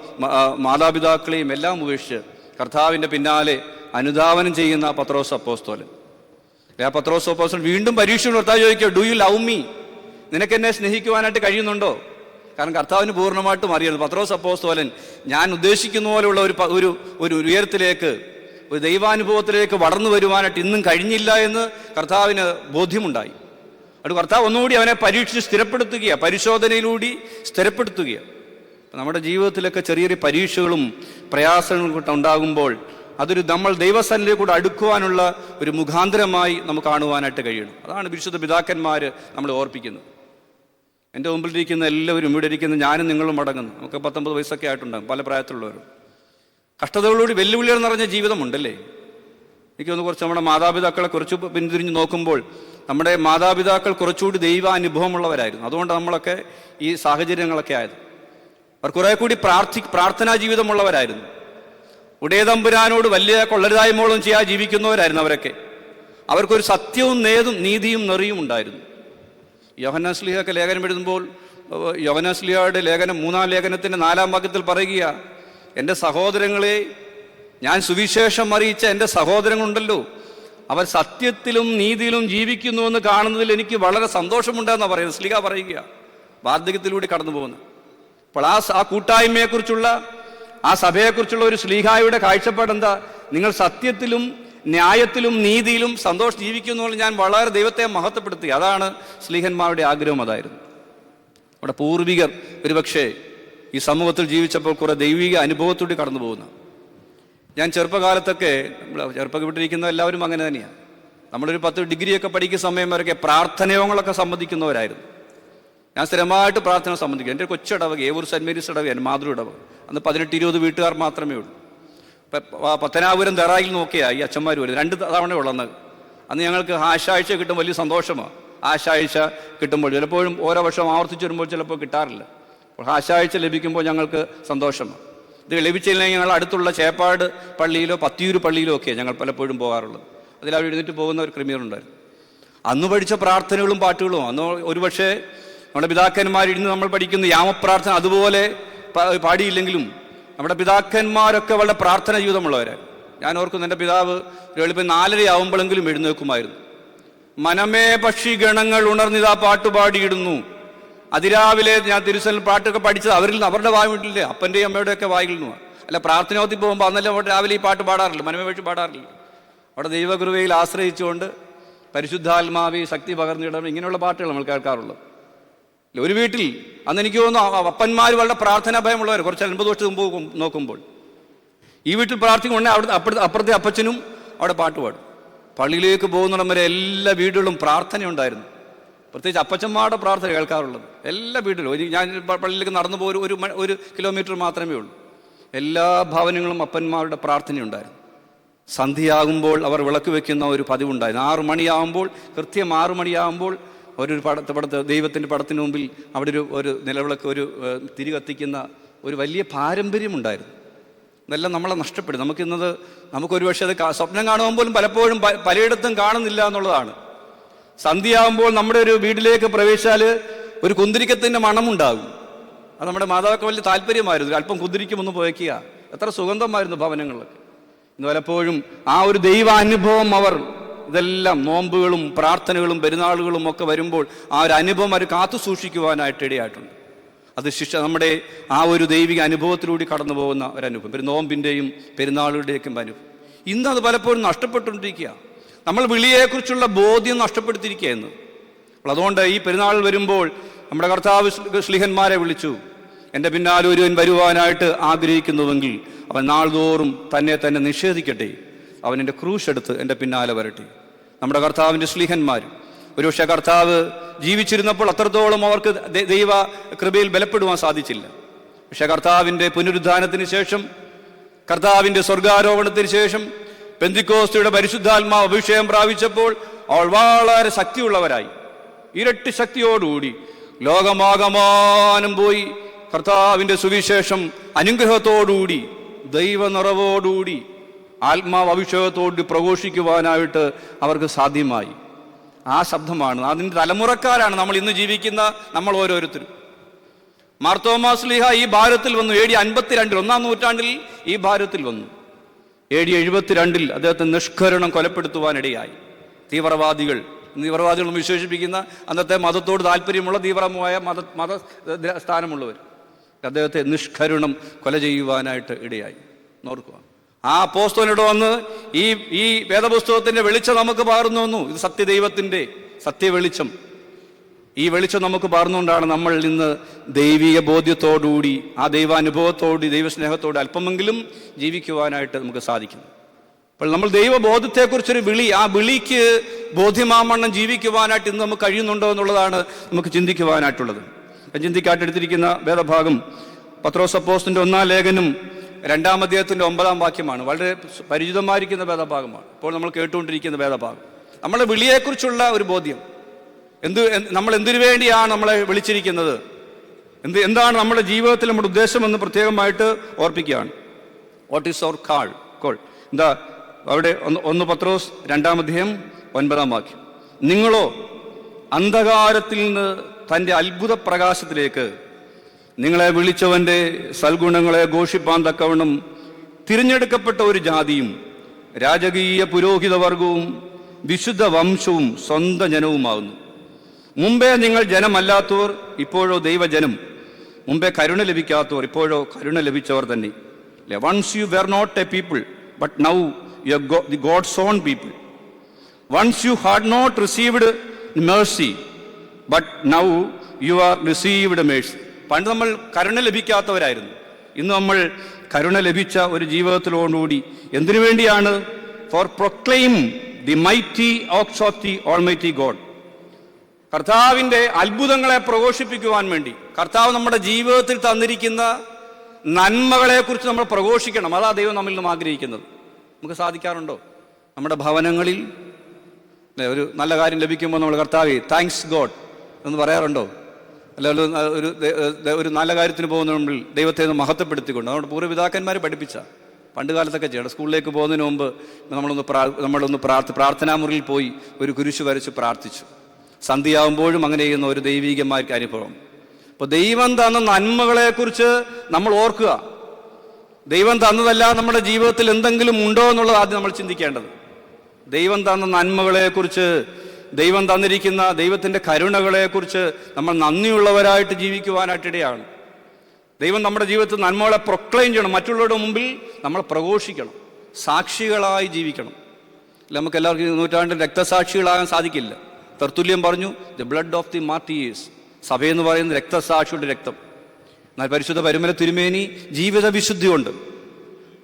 മാതാപിതാക്കളെയും എല്ലാം ഉപേക്ഷിച്ച് കർത്താവിൻ്റെ പിന്നാലെ അനുധാവനം ചെയ്യുന്ന പത്രോസ് അപ്പോസ്തലൻ. ആ പത്രോസ് അപ്പോസ്തലൻ വീണ്ടും പരീക്ഷ കർത്താവ് ചോദിക്കുക, ഡു യു ലവ് മീ? നിനക്ക് എന്നെ സ്നേഹിക്കുവാനായിട്ട് കഴിയുന്നുണ്ടോ? കാരണം കർത്താവിന് പൂർണ്ണമായിട്ടും അറിയുന്നത് പത്രോസ് അപ്പോസ്തലൻ ഞാൻ ഉദ്ദേശിക്കുന്ന പോലെയുള്ള ഒരു ഉയരത്തിലേക്ക്, ഒരു ദൈവാനുഭവത്തിലേക്ക് വളർന്നു വരുവാനായിട്ട് ഇന്നും കഴിഞ്ഞില്ല എന്ന് കർത്താവിന് ബോധ്യമുണ്ടായി. അത് കർത്താവ് ഒന്നുകൂടി അവനെ പരീക്ഷിച്ച് സ്ഥിരപ്പെടുത്തുകയാണ്, പരിശോധനയിലൂടെ സ്ഥിരപ്പെടുത്തുകയാണ്. നമ്മുടെ ജീവിതത്തിലൊക്കെ ചെറിയ ചെറിയ പരീക്ഷകളും പ്രയാസങ്ങളും ഉണ്ടാകുമ്പോൾ അതൊരു നമ്മൾ ദൈവസന്നിധിയിൽ കൂടെ അടുക്കുവാനുള്ള ഒരു മുഖാന്തരമായി നമുക്ക് കാണുവാനായിട്ട് കഴിയണം. അതാണ് വിശുദ്ധ പിതാക്കന്മാർ നമ്മളെ ഓർപ്പിക്കുന്നത്. എൻ്റെ മുമ്പിലിരിക്കുന്ന എല്ലാവരും, ഇവിടെ ഇരിക്കുന്ന ഞാനും നിങ്ങളും അടങ്ങുന്നു. നമുക്ക് 19 വയസ്സൊക്കെ ആയിട്ടുണ്ടാകും, പല പ്രായത്തിലുള്ളവരും. കഷ്ടതകളോട് വെല്ലുവിളികൾ നിറഞ്ഞ ജീവിതമുണ്ടല്ലേ? എനിക്കൊന്ന് കുറച്ച് നമ്മുടെ മാതാപിതാക്കളെ കുറച്ച് പിന്തിരിഞ്ഞ് നോക്കുമ്പോൾ നമ്മുടെ മാതാപിതാക്കൾ കുറച്ചുകൂടി ദൈവാനുഭവമുള്ളവരായിരുന്നു. അതുകൊണ്ട് നമ്മളൊക്കെ ഈ സാഹചര്യങ്ങളൊക്കെ ആയത്. അവർ കുറെ കൂടി പ്രാർത്ഥനാ ജീവിതമുള്ളവരായിരുന്നു. ഉടയതമ്പുരാനോട് വലിയ കൊള്ളരുതായ്മകളും ചെയ്യാൻ ജീവിക്കുന്നവരായിരുന്നു അവരൊക്കെ. അവർക്കൊരു സത്യവും നീതിയും നെറിയും ഉണ്ടായിരുന്നു. യോഹന്നാൻ ശ്ലീഹയൊക്കെ ലേഖനം എഴുതുമ്പോൾ യോഹന്നാൻ ശ്ലീഹയുടെ ലേഖനം 3-ാം ലേഖനത്തിൻ്റെ 4-ാം വാക്യത്തിൽ പറയുക, എൻ്റെ സഹോദരങ്ങളെ, ഞാൻ സുവിശേഷം അറിയിച്ച എൻ്റെ സഹോദരങ്ങളുണ്ടല്ലോ, അവർ സത്യത്തിലും നീതിയിലും ജീവിക്കുന്നുവെന്ന് കാണുന്നതിൽ എനിക്ക് വളരെ സന്തോഷമുണ്ടെന്നാണ് പറയുന്നത്. ശ്ലീഹ പറയുക, വാർദ്ധക്യത്തിലൂടെ കടന്നു പോകുന്നത്. അപ്പോൾ ആ കൂട്ടായ്മയെക്കുറിച്ചുള്ള, ആ സഭയെക്കുറിച്ചുള്ള ഒരു ശ്ലീഹായുടെ കാഴ്ചപ്പാട് എന്താ? നിങ്ങൾ സത്യത്തിലും ന്യായത്തിലും നീതിയിലും ജീവിക്കുന്നു. ഞാൻ വളരെ ദൈവത്തെ മഹത്വപ്പെടുത്തി. അതാണ് ശ്ലീഹന്മാരുടെ ആഗ്രഹം, അതായിരുന്നു. അവിടെ പൂർവികർ ഒരുപക്ഷെ ഈ സമൂഹത്തിൽ ജീവിച്ചപ്പോൾ കുറെ ദൈവിക അനുഭവത്തോടെ കടന്നു പോകുന്ന. ഞാൻ ചെറുപ്പകാലത്തൊക്കെ, ചെറുപ്പപ്പെട്ടിരിക്കുന്ന എല്ലാവരും അങ്ങനെ തന്നെയാണ്. നമ്മളൊരു 10 ഡിഗ്രിയൊക്കെ പഠിക്കുന്ന സമയം വരെയൊക്കെ പ്രാർത്ഥനയോഗങ്ങളൊക്കെ സംബന്ധിക്കുന്നവരായിരുന്നു. ഞാൻ സ്ഥിരമായിട്ട് പ്രാർത്ഥന സംബന്ധിക്കും. എൻ്റെ കൊച്ചിടവക, ഏവൂർ സെൻറ് മേരീസ് ഇടവകയാണ്, മാതൃ ഇടവക. അന്ന് 18-20 വീട്ടുകാർ മാത്രമേ ഉള്ളൂ. പത്തനാപുരം ദറായിൽ നോക്കിയാൽ ഈ അച്ഛന്മാർ വരും. 2 തവണ ഉള്ളത്. അന്ന് ഞങ്ങൾക്ക് ആശാഴ്ച കിട്ടുമ്പോൾ വലിയ സന്തോഷമാണ്. ആശാഴ്ച കിട്ടുമ്പോൾ ചിലപ്പോഴും ഓരോ വർഷം ആവർത്തിച്ച് വരുമ്പോൾ ചിലപ്പോൾ കിട്ടാറില്ല. അപ്പോൾ ആശാഴ്ച ലഭിക്കുമ്പോൾ ഞങ്ങൾക്ക് സന്തോഷമാണ്. ഇത് ലഭിച്ചില്ലെങ്കിൽ ഞങ്ങൾ അടുത്തുള്ള ചേപ്പാട് പള്ളിയിലോ പത്തിയൂർ പള്ളിയിലോ ഒക്കെയാണ് ഞങ്ങൾ പലപ്പോഴും പോകാറുള്ളത്. അതിലവിടെ എഴുന്നേറ്റ് പോകുന്ന ഒരു ക്രമീകരണമുണ്ടായിരുന്നു. അന്ന് പഠിച്ച പ്രാർത്ഥനകളും പാട്ടുകളും, അന്ന് ഒരുപക്ഷെ നമ്മുടെ പിതാക്കന്മാരിരുന്ന് നമ്മൾ പഠിക്കുന്ന യാമപ്രാർത്ഥന അതുപോലെ പാടിയില്ലെങ്കിലും നമ്മുടെ പിതാക്കന്മാരൊക്കെ വളരെ പ്രാർത്ഥന ജീവിതമുള്ളവരായിരുന്നു. ഞാൻ ഓർക്കുന്നു, എൻ്റെ പിതാവ് വെളുപ്പം 4:30 ആവുമ്പോഴെങ്കിലും എഴുന്നേൽക്കുമായിരുന്നു. മനമേ പക്ഷി ഗണങ്ങൾ ഉണർന്നിതാ പാട്ടുപാടിയിടുന്നു. അതിരാവിലെ ഞാൻ തിരുസലിൽ പാട്ടൊക്കെ പഠിച്ചത് അവരുടെ വായ വീട്ടിലെ അപ്പൻ്റെയും അമ്മയുടെയൊക്കെ വായിൽ നിന്നു. അല്ല, പ്രാർത്ഥനയോത്തിൽ പോകുമ്പോൾ അന്നല്ലേ അവിടെ രാവിലെ ഈ പാട്ട് പാടാറില്ല, മനമേ പക്ഷി പാടാറില്ല. അവിടെ ദൈവകൃപയിൽ ആശ്രയിച്ചുകൊണ്ട് പരിശുദ്ധാത്മാവി ശക്തി പകർന്നിടണം, ഇങ്ങനെയുള്ള പാട്ടുകൾ നമ്മൾ കേൾക്കാറുള്ളത്. ഒരു വീട്ടിൽ അന്ന് എനിക്ക് തോന്നുന്നു അപ്പന്മാർ വളരെ പ്രാർത്ഥനാ ഭയമുള്ളവർ. കുറച്ച് 50 വർഷത്തിന് മുമ്പ് നോക്കുമ്പോൾ ഈ വീട്ടിൽ പ്രാർത്ഥിക്കുന്നുണ്ടെങ്കിൽ അവിടെ അപ്പുറത്തെ അപ്പച്ചനും അവിടെ പാട്ട് പാടും. പള്ളിയിലേക്ക് പോകുന്നിടം വരെ എല്ലാ വീടുകളിലും പ്രാർത്ഥനയുണ്ടായിരുന്നു. പ്രത്യേകിച്ച് അപ്പച്ചന്മാരുടെ പ്രാർത്ഥന കേൾക്കാറുള്ളത് എല്ലാ വീട്ടിലും. ഞാൻ പള്ളിയിലേക്ക് നടന്നു പോയി 1 കിലോമീറ്റർ മാത്രമേ ഉള്ളൂ. എല്ലാ ഭവനങ്ങളും അപ്പന്മാരുടെ പ്രാർത്ഥനയുണ്ടായിരുന്നു. സന്ധ്യയാകുമ്പോൾ അവർ വിളക്ക് വെക്കുന്ന ഒരു പതിവുണ്ടായിരുന്നു. 6 മണിയാകുമ്പോൾ, കൃത്യം 6 മണിയാകുമ്പോൾ ഒരു പടത്ത് ദൈവത്തിൻ്റെ പടത്തിന് മുമ്പിൽ അവിടെ ഒരു നിലവിളക്ക്, ഒരു തിരി കത്തിക്കുന്ന ഒരു വലിയ പാരമ്പര്യമുണ്ടായിരുന്നു. ഇതെല്ലാം നമ്മളെ നഷ്ടപ്പെടും. നമുക്കൊരു പക്ഷേ അത് സ്വപ്നം കാണുമ്പോൾ പോലും പലപ്പോഴും പലയിടത്തും കാണുന്നില്ല എന്നുള്ളതാണ്. സന്ധ്യയാകുമ്പോൾ നമ്മുടെ ഒരു വീട്ടിലേക്ക് പ്രവേശിച്ചാൽ ഒരു കുന്തിരിക്കത്തിൻ്റെ മണമുണ്ടാകും. അത് നമ്മുടെ മാതാവൊക്കെ വലിയ താല്പര്യമായിരുന്നു. അല്പം കുന്തിരിക്കുമൊന്ന് പോയിക്കുക. എത്ര സുഗന്ധമായിരുന്നു ഭവനങ്ങളിലൊക്കെ. ഇന്ന് പലപ്പോഴും ആ ഒരു ദൈവാനുഭവം ഇതെല്ലാം നോമ്പുകളും പ്രാർത്ഥനകളും പെരുന്നാളുകളും ഒക്കെ വരുമ്പോൾ ആ ഒരു അനുഭവം അവർ കാത്തു സൂക്ഷിക്കുവാനായിട്ട് ഇടയായിട്ടുണ്ട്. അത് നമ്മുടെ ആ ഒരു ദൈവിക അനുഭവത്തിലൂടെ കടന്നു പോകുന്ന ഒരനുഭവം, നോമ്പിൻ്റെയും പെരുന്നാളുകളുടെയൊക്കെ അനുഭവം. ഇന്നത് പലപ്പോഴും നഷ്ടപ്പെട്ടുകൊണ്ടിരിക്കുക. നമ്മൾ വിളിയെക്കുറിച്ചുള്ള ബോധ്യം നഷ്ടപ്പെടുത്തിയിരിക്കുക എന്ന്. അതുകൊണ്ട് ഈ പെരുന്നാൾ വരുമ്പോൾ നമ്മുടെ കർത്താവ് ശ്ലീഹന്മാരെ വിളിച്ചു, എൻ്റെ പിന്നാലെ ഒരുവൻ വരുവാനായിട്ട് ആഗ്രഹിക്കുന്നുവെങ്കിൽ അവൻ നാൾതോറും തന്നെ നിഷേധിക്കട്ടെ, അവൻ എൻ്റെ ക്രൂശ് എടുത്ത് എൻ്റെ പിന്നാലെ വരട്ടെ. നമ്മുടെ കർത്താവിൻ്റെ ശ്ലീഹന്മാർ ഒരുപക്ഷെ കർത്താവ് ജീവിച്ചിരുന്നപ്പോൾ അത്രത്തോളം അവർക്ക് ദൈവ കൃപയിൽ ബലപ്പെടുവാൻ സാധിച്ചില്ല. പക്ഷെ കർത്താവിൻ്റെ പുനരുദ്ധാനത്തിന് ശേഷം, കർത്താവിൻ്റെ സ്വർഗാരോഹണത്തിന് ശേഷം, പെന്തിക്കോസ്തിയുടെ പരിശുദ്ധാത്മാവ് അഭിഷേകം പ്രാപിച്ചപ്പോൾ അവൾ വളരെ ശക്തിയുള്ളവരായി. ഇരട്ടി ശക്തിയോടുകൂടി ലോകമാകമാനം പോയി കർത്താവിൻ്റെ സുവിശേഷം അനുഗ്രഹത്തോടുകൂടി, ദൈവ നിറവോടുകൂടി, ആത്മാവ് അഭിഷേകത്തോട് പ്രഘോഷിക്കുവാനായിട്ട് അവർക്ക് സാധ്യമായി. ആ ശബ്ദമാണ്, അതിൻ്റെ തലമുറക്കാരാണ് നമ്മൾ ഇന്ന് ജീവിക്കുന്ന നമ്മൾ ഓരോരുത്തരും. മാർത്തോമാ ശ്ലീഹ ഈ ഭാരതത്തിൽ വന്നു. AD 52, 1-ാം നൂറ്റാണ്ടിൽ ഈ ഭാരതത്തിൽ വന്നു. AD 72 അദ്ദേഹത്തെ നിഷ്കരണം കൊലപ്പെടുത്തുവാനിടയായി. തീവ്രവാദികൾ വിശേഷിപ്പിക്കുന്ന അന്നത്തെ മതത്തോട് താല്പര്യമുള്ള തീവ്രമായ മത സ്ഥാനമുള്ളവർ അദ്ദേഹത്തെ നിഷ്കരുണം കൊല ചെയ്യുവാനായിട്ട് ഇടയായി. നോർക്കുക, ആ അപ്പോസ്തലനോട് വന്ന് ഈ വേദപുസ്തകത്തിന്റെ വെളിച്ചം നമുക്ക് പകർന്നു വന്നു. ഇത് സത്യദൈവത്തിന്റെ സത്യവെളിച്ചം. ഈ വെളിച്ചം നമുക്ക് പകർന്നുകൊണ്ടാണ് നമ്മൾ ഇന്ന് ദൈവിക ബോധ്യത്തോടുകൂടി, ആ ദൈവാനുഭവത്തോടുകൂടി, ദൈവസ്നേഹത്തോടെ അല്പമെങ്കിലും ജീവിക്കുവാനായിട്ട് നമുക്ക് സാധിക്കുന്നു. അപ്പോൾ നമ്മൾ ദൈവബോധത്തെക്കുറിച്ചൊരു ആ വിളിക്ക് ബോധ്യമാമണ്ണം ജീവിക്കുവാനായിട്ട് ഇന്ന് നമുക്ക് കഴിയുന്നുണ്ടോ എന്നുള്ളതാണ് നമുക്ക് ചിന്തിക്കുവാനായിട്ടുള്ളത്. ചിന്തിക്കാട്ടെടുത്തിരിക്കുന്ന വേദഭാഗം പത്രോസ് അപ്പോസ്തലന്റെ 1-ാം ലേഖനം 2-ാം അധ്യായത്തിന്റെ 9-ാം വാക്യമാണ്. വളരെ പരിചിതമായിരിക്കുന്ന വേദഭാഗമാണ് ഇപ്പോൾ നമ്മൾ കേട്ടുകൊണ്ടിരിക്കുന്ന വേദഭാഗം. നമ്മുടെ വിളിയെക്കുറിച്ചുള്ള ഒരു ബോധ്യം, നമ്മൾ എന്തിനു വേണ്ടിയാണ് നമ്മളെ വിളിച്ചിരിക്കുന്നത്, എന്താണ് നമ്മുടെ ജീവിതത്തിൽ നമ്മുടെ ഉദ്ദേശമെന്ന് പ്രത്യേകമായിട്ട് ഓർപ്പിക്കുകയാണ്. What is our call? എന്താ അവിടെ 1 പത്രോസ് 2-ാം അധ്യായം 9-ാം വാക്യം. നിങ്ങളോ അന്ധകാരത്തിൽ നിന്ന് തൻ്റെ അത്ഭുത പ്രകാശത്തിലേക്ക് നിങ്ങളെ വിളിച്ചവൻ്റെ സൽഗുണങ്ങളെ ഘോഷിപ്പാൻ തക്കവണ്ണം തിരഞ്ഞെടുക്കപ്പെട്ട ഒരു ജാതിയും രാജകീയ പുരോഹിതവർഗവും വിശുദ്ധ വംശവും സ്വന്തം ജനവുമാകുന്നു. മുമ്പേ നിങ്ങൾ ജനമല്ലാത്തവർ, ഇപ്പോഴോ ദൈവജനം. മുമ്പേ കരുണ ലഭിക്കാത്തവർ, ഇപ്പോഴോ കരുണ ലഭിച്ചവർ തന്നെ. Once you were not a people, but now you are the God's own people. Once you had not received mercy, but now you are received mercy. പണ്ട് നമ്മൾ കരുണ ലഭിക്കാത്തവരായിരുന്നു. ഇന്ന് നമ്മൾ കരുണ ലഭിച്ച ഒരു ജീവിതത്തിലോടുകൂടി എന്തിനു വേണ്ടിയാണ്? For proclaim the mighty acts of the almighty God. കർത്താവിൻ്റെ അത്ഭുതങ്ങളെ പ്രഘോഷിപ്പിക്കുവാൻ വേണ്ടി, കർത്താവ് നമ്മുടെ ജീവിതത്തിൽ തന്നിരിക്കുന്ന നന്മകളെക്കുറിച്ച് നമ്മൾ പ്രഘോഷിക്കണം. അതാ ദൈവം നമ്മിൽ നിന്നും ആഗ്രഹിക്കുന്നത്. നമുക്ക് സാധിക്കാറുണ്ടോ? നമ്മുടെ ഭവനങ്ങളിൽ ഒരു നല്ല കാര്യം ലഭിക്കുമ്പോൾ നമ്മൾ കർത്താവേ താങ്ക്സ് ഗോഡ് എന്ന് പറയാറുണ്ടോ? അല്ലെങ്കിൽ ഒരു നല്ല കാര്യത്തിന് പോകുന്ന മുമ്പിൽ ദൈവത്തെ മഹത്വപ്പെടുത്തിക്കൊണ്ട് നമ്മുടെ പൂർവ്വപിതാക്കന്മാർ പഠിപ്പിച്ച പണ്ട് കാലത്തൊക്കെ ചെയ്യണം. സ്കൂളിലേക്ക് പോകുന്നതിന് മുമ്പ് നമ്മളൊന്ന് പ്രാർത്ഥനാമുറിയിൽ പോയി ഒരു കുരിശ് വരച്ച് പ്രാർത്ഥിച്ചു. സന്ധ്യയാകുമ്പോഴും അങ്ങനെ ചെയ്യുന്ന ഒരു ദൈവികമാർക്ക് അനുഭവം. അപ്പോൾ ദൈവം തന്ന നന്മകളെക്കുറിച്ച് നമ്മൾ ഓർക്കുക. ദൈവം തന്നതല്ല നമ്മുടെ ജീവിതത്തിൽ എന്തെങ്കിലും ഉണ്ടോ എന്നുള്ളത് ആദ്യം നമ്മൾ ചിന്തിക്കേണ്ടത്. ദൈവം തന്ന നന്മകളെക്കുറിച്ച്, ദൈവം തന്നിരിക്കുന്ന ദൈവത്തിൻ്റെ കരുണകളെക്കുറിച്ച് നമ്മൾ നന്ദിയുള്ളവരായിട്ട് ജീവിക്കുവാനായിട്ടിടയാണ്. ദൈവം നമ്മുടെ ജീവിതത്തിൽ നന്മകളെ പ്രൊക്ലെയിം ചെയ്യണം. മറ്റുള്ളവരുടെ മുമ്പിൽ നമ്മൾ പ്രഘോഷിക്കണം, സാക്ഷികളായി ജീവിക്കണം. നമുക്ക് എല്ലാവർക്കും നൂറ്റാണ്ടിൽ രക്തസാക്ഷികളാകാൻ സാധിക്കില്ല. തെർത്തുല്യം പറഞ്ഞു, the blood of the martyrs, സഭയെന്ന് പറയുന്നത് രക്തസാക്ഷിയുടെ രക്തം. എന്നാൽ പരിശുദ്ധ പരുമല തിരുമേനി ജീവിത വിശുദ്ധി കൊണ്ട്,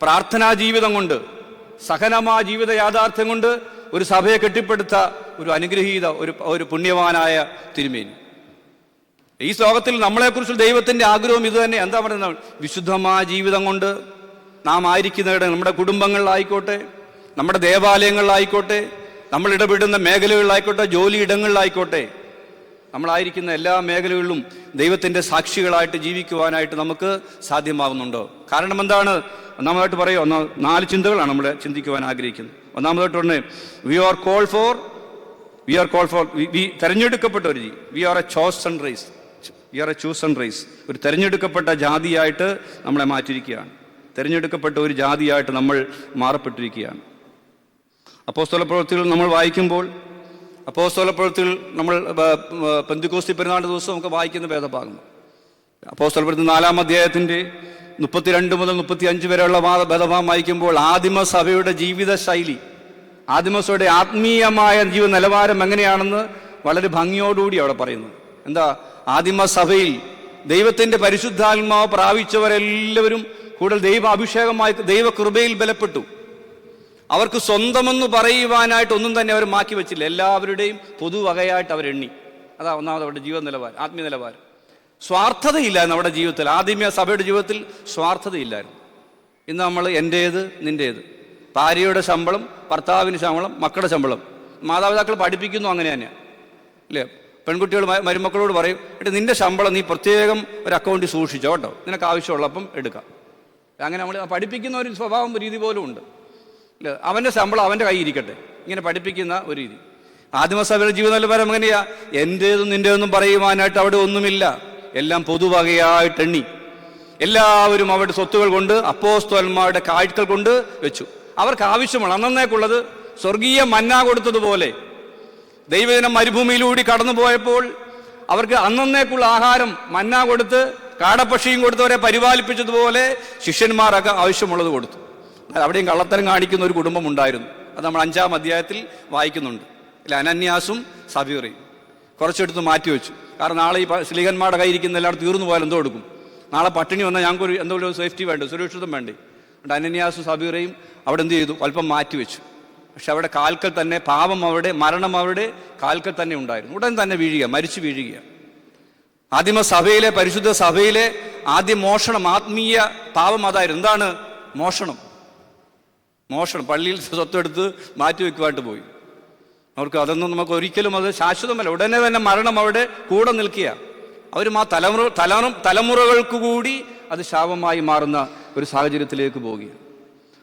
പ്രാർത്ഥനാ ജീവിതം കൊണ്ട്, സഹനമാ ജീവിത യാഥാർത്ഥ്യം കൊണ്ട് ഒരു സഭയെ കെട്ടിപ്പടുത്ത ഒരു അനുഗ്രഹീത ഒരു പുണ്യവാനായ തിരുമേനി. ഈ ശ്ലോകത്തിൽ നമ്മളെക്കുറിച്ച് ദൈവത്തിൻ്റെ ആഗ്രഹം ഇത് തന്നെ. എന്താ പറയുന്നത്? വിശുദ്ധമായ ജീവിതം കൊണ്ട് നാം ആയിരിക്കുന്നിടം, നമ്മുടെ കുടുംബങ്ങളിലായിക്കോട്ടെ, നമ്മുടെ ദേവാലയങ്ങളിലായിക്കോട്ടെ, നമ്മൾ ഇടപെടുന്ന മേഖലകളിലായിക്കോട്ടെ, ജോലിയിടങ്ങളിലായിക്കോട്ടെ, നമ്മളായിരിക്കുന്ന എല്ലാ മേഖലകളിലും ദൈവത്തിൻ്റെ സാക്ഷികളായിട്ട് ജീവിക്കുവാനായിട്ട് നമുക്ക് സാധ്യമാകുന്നുണ്ടോ? കാരണം എന്താണ്? ഒന്നാമതായിട്ട് പറയുക, 4 ചിന്തകളാണ് നമ്മൾ ചിന്തിക്കുവാൻ ആഗ്രഹിക്കുന്നത്. ഒന്നാമതായിട്ട് പറഞ്ഞ് വി ആർ കോൾഡ് ഫോർ തെരഞ്ഞെടുക്കപ്പെട്ട ഒരു we are a chosen race. We are a chosen race. ഒരു തെരഞ്ഞെടുക്കപ്പെട്ട ജാതിയായിട്ട് നമ്മളെ മാറ്റിയിരിക്കുകയാണ്. തിരഞ്ഞെടുക്കപ്പെട്ട ഒരു ജാതിയായിട്ട് നമ്മൾ മാറപ്പെട്ടിരിക്കുകയാണ്. അപ്പോസ്തലപ്രവൃത്തികൾ നമ്മൾ വായിക്കുമ്പോൾ, അപ്പോസ്തലപ്രവൃത്തികൾ നമ്മൾ പെന്തക്കോസ്തി പെരുന്നാളിൻ്റെ ദിവസം നമുക്ക് വായിക്കുന്ന വേദഭാഗം, അപ്പോസ്തലപ്രവൃത്തി 4-ാം അധ്യായത്തിൻ്റെ 32 മുതൽ 35 വരെയുള്ള വേദഭാഗം വായിക്കുമ്പോൾ ആദിമസഭയുടെ ജീവിത ശൈലി, ആദിമസഭയുടെ ആത്മീയമായ ജീവ നിലവാരം എങ്ങനെയാണെന്ന് വളരെ ഭംഗിയോടുകൂടി അവിടെ പറയുന്നത്. എന്താ? ആദിമസഭയിൽ ദൈവത്തിൻ്റെ പരിശുദ്ധാത്മാവ് പ്രാപിച്ചവരെല്ലാവരും കൂടുതൽ ദൈവ അഭിഷേകമായി ദൈവകൃപയിൽ ബലപ്പെട്ടു. അവർക്ക് സ്വന്തമെന്ന് പറയുവാനായിട്ട് ഒന്നും തന്നെ അവർ മാറ്റി വെച്ചില്ല. എല്ലാവരുടെയും പൊതുവകയായിട്ട് അവരെണ്ണി. അതാ ഒന്നാമത് അവരുടെ ജീവ നിലവാരം, ആത്മീയ നിലവാരം. സ്വാർത്ഥതയില്ലായിരുന്നു നമ്മുടെ ജീവിതത്തിൽ. ആദിമ സഭയുടെ ജീവിതത്തിൽ സ്വാർത്ഥതയില്ലായിരുന്നു. ഇന്ന് നമ്മൾ എൻ്റേത് നിൻ്റേത്, ഭാര്യയുടെ ശമ്പളം, ഭർത്താവിന് ശമ്പളം, മക്കളുടെ ശമ്പളം. മാതാപിതാക്കൾ പഠിപ്പിക്കുന്നു അങ്ങനെ തന്നെയാണ് അല്ലേ? പെൺകുട്ടികൾ മരുമക്കളോട് പറയും, എട്ട് നിൻ്റെ ശമ്പളം നീ പ്രത്യേകം ഒരു അക്കൗണ്ടിൽ സൂക്ഷിച്ചോ കേട്ടോ, നിനക്ക് ആവശ്യമുള്ളപ്പം എടുക്കാം. അങ്ങനെ നമ്മൾ പഠിപ്പിക്കുന്ന ഒരു സ്വഭാവം രീതി പോലും ഉണ്ട് അല്ലേ? അവൻ്റെ ശമ്പളം അവൻ്റെ കയ്യിൽ ഇരിക്കട്ടെ, ഇങ്ങനെ പഠിപ്പിക്കുന്ന ഒരു രീതി. ആദിമസഭയുടെ ജീവിത നിലവാരം എങ്ങനെയാ? എൻ്റേതും നിൻ്റേതൊന്നും പറയുവാനായിട്ട് അവിടെ ഒന്നുമില്ല. എല്ലാം പൊതുവകയായിട്ട് എണ്ണി. എല്ലാവരും അവരുടെ സ്വത്തുകൾ കൊണ്ട് അപ്പോസ്തലന്മാരുടെ കാഴ്ചകൾ കൊണ്ട് വെച്ചു. അവർക്ക് ആവശ്യമുള്ള അന്നേക്കുള്ളത് സ്വർഗീയ മന്ന കൊടുത്തതുപോലെ ദൈവജനം മരുഭൂമിയിലൂടെ കടന്നു പോയപ്പോൾ അവർക്ക് അന്നേക്കുള്ള ആഹാരം മന്ന കൊടുത്ത് കാടപ്പക്ഷിയും കൊടുത്തവരെ പരിപാലിപ്പിച്ചതുപോലെ ശിഷ്യന്മാരൊക്കെ ആവശ്യമുള്ളത് കൊടുത്തു. അവിടെയും കള്ളത്തരം കാണിക്കുന്ന ഒരു കുടുംബം ഉണ്ടായിരുന്നു. അത് നമ്മൾ 5-ാം അധ്യായത്തിൽ വായിക്കുന്നുണ്ട്. അല്ല, അനന്യാസും സഫീറയും കുറച്ചെടുത്ത് മാറ്റിവെച്ചു. കാരണം നാളെ ഈ സ്ലീഹന്മാരുടെ കയ്യിരിക്കുന്ന എല്ലാവരും തീർന്നു പോയാൽ എന്തോ കൊടുക്കും. നാളെ പട്ടിണി വന്നാൽ ഞങ്ങൾക്കൊരു എന്തോ ഒരു സേഫ്റ്റി വേണ്ടേ, സുരക്ഷിതം വേണ്ടേ. അതുകൊണ്ട് അനന്യാസും സഫീറയും അവിടെ എന്ത് ചെയ്തു? അല്പം മാറ്റിവെച്ചു. പക്ഷെ അവിടെ കാൽക്കൽ തന്നെ പാപം, അവിടെ മരണം അവരുടെ കാൽക്കൽ തന്നെ ഉണ്ടായിരുന്നു. ഉടൻ തന്നെ വീഴുക, മരിച്ചു വീഴുക. ആദിമസഭയിലെ, പരിശുദ്ധ സഭയിലെ ആദ്യ മോഷണം, ആത്മീയ പാപം അതായിരുന്നു. എന്താണ് മോഷണം? മോഷണം. പള്ളിയിൽ സ്വത്തെടുത്ത് മാറ്റിവെക്കുവാനായിട്ട് പോയി. അവർക്ക് അതൊന്നും നമുക്ക് ഒരിക്കലും അത് ശാശ്വതമല്ല. ഉടനെ തന്നെ മരണം അവിടെ കൂടെ നിൽക്കുക. അവരും ആ തലമുറകൾക്ക് കൂടി അത് ശാപമായി മാറുന്ന ഒരു സാഹചര്യത്തിലേക്ക് പോവുകയാണ്.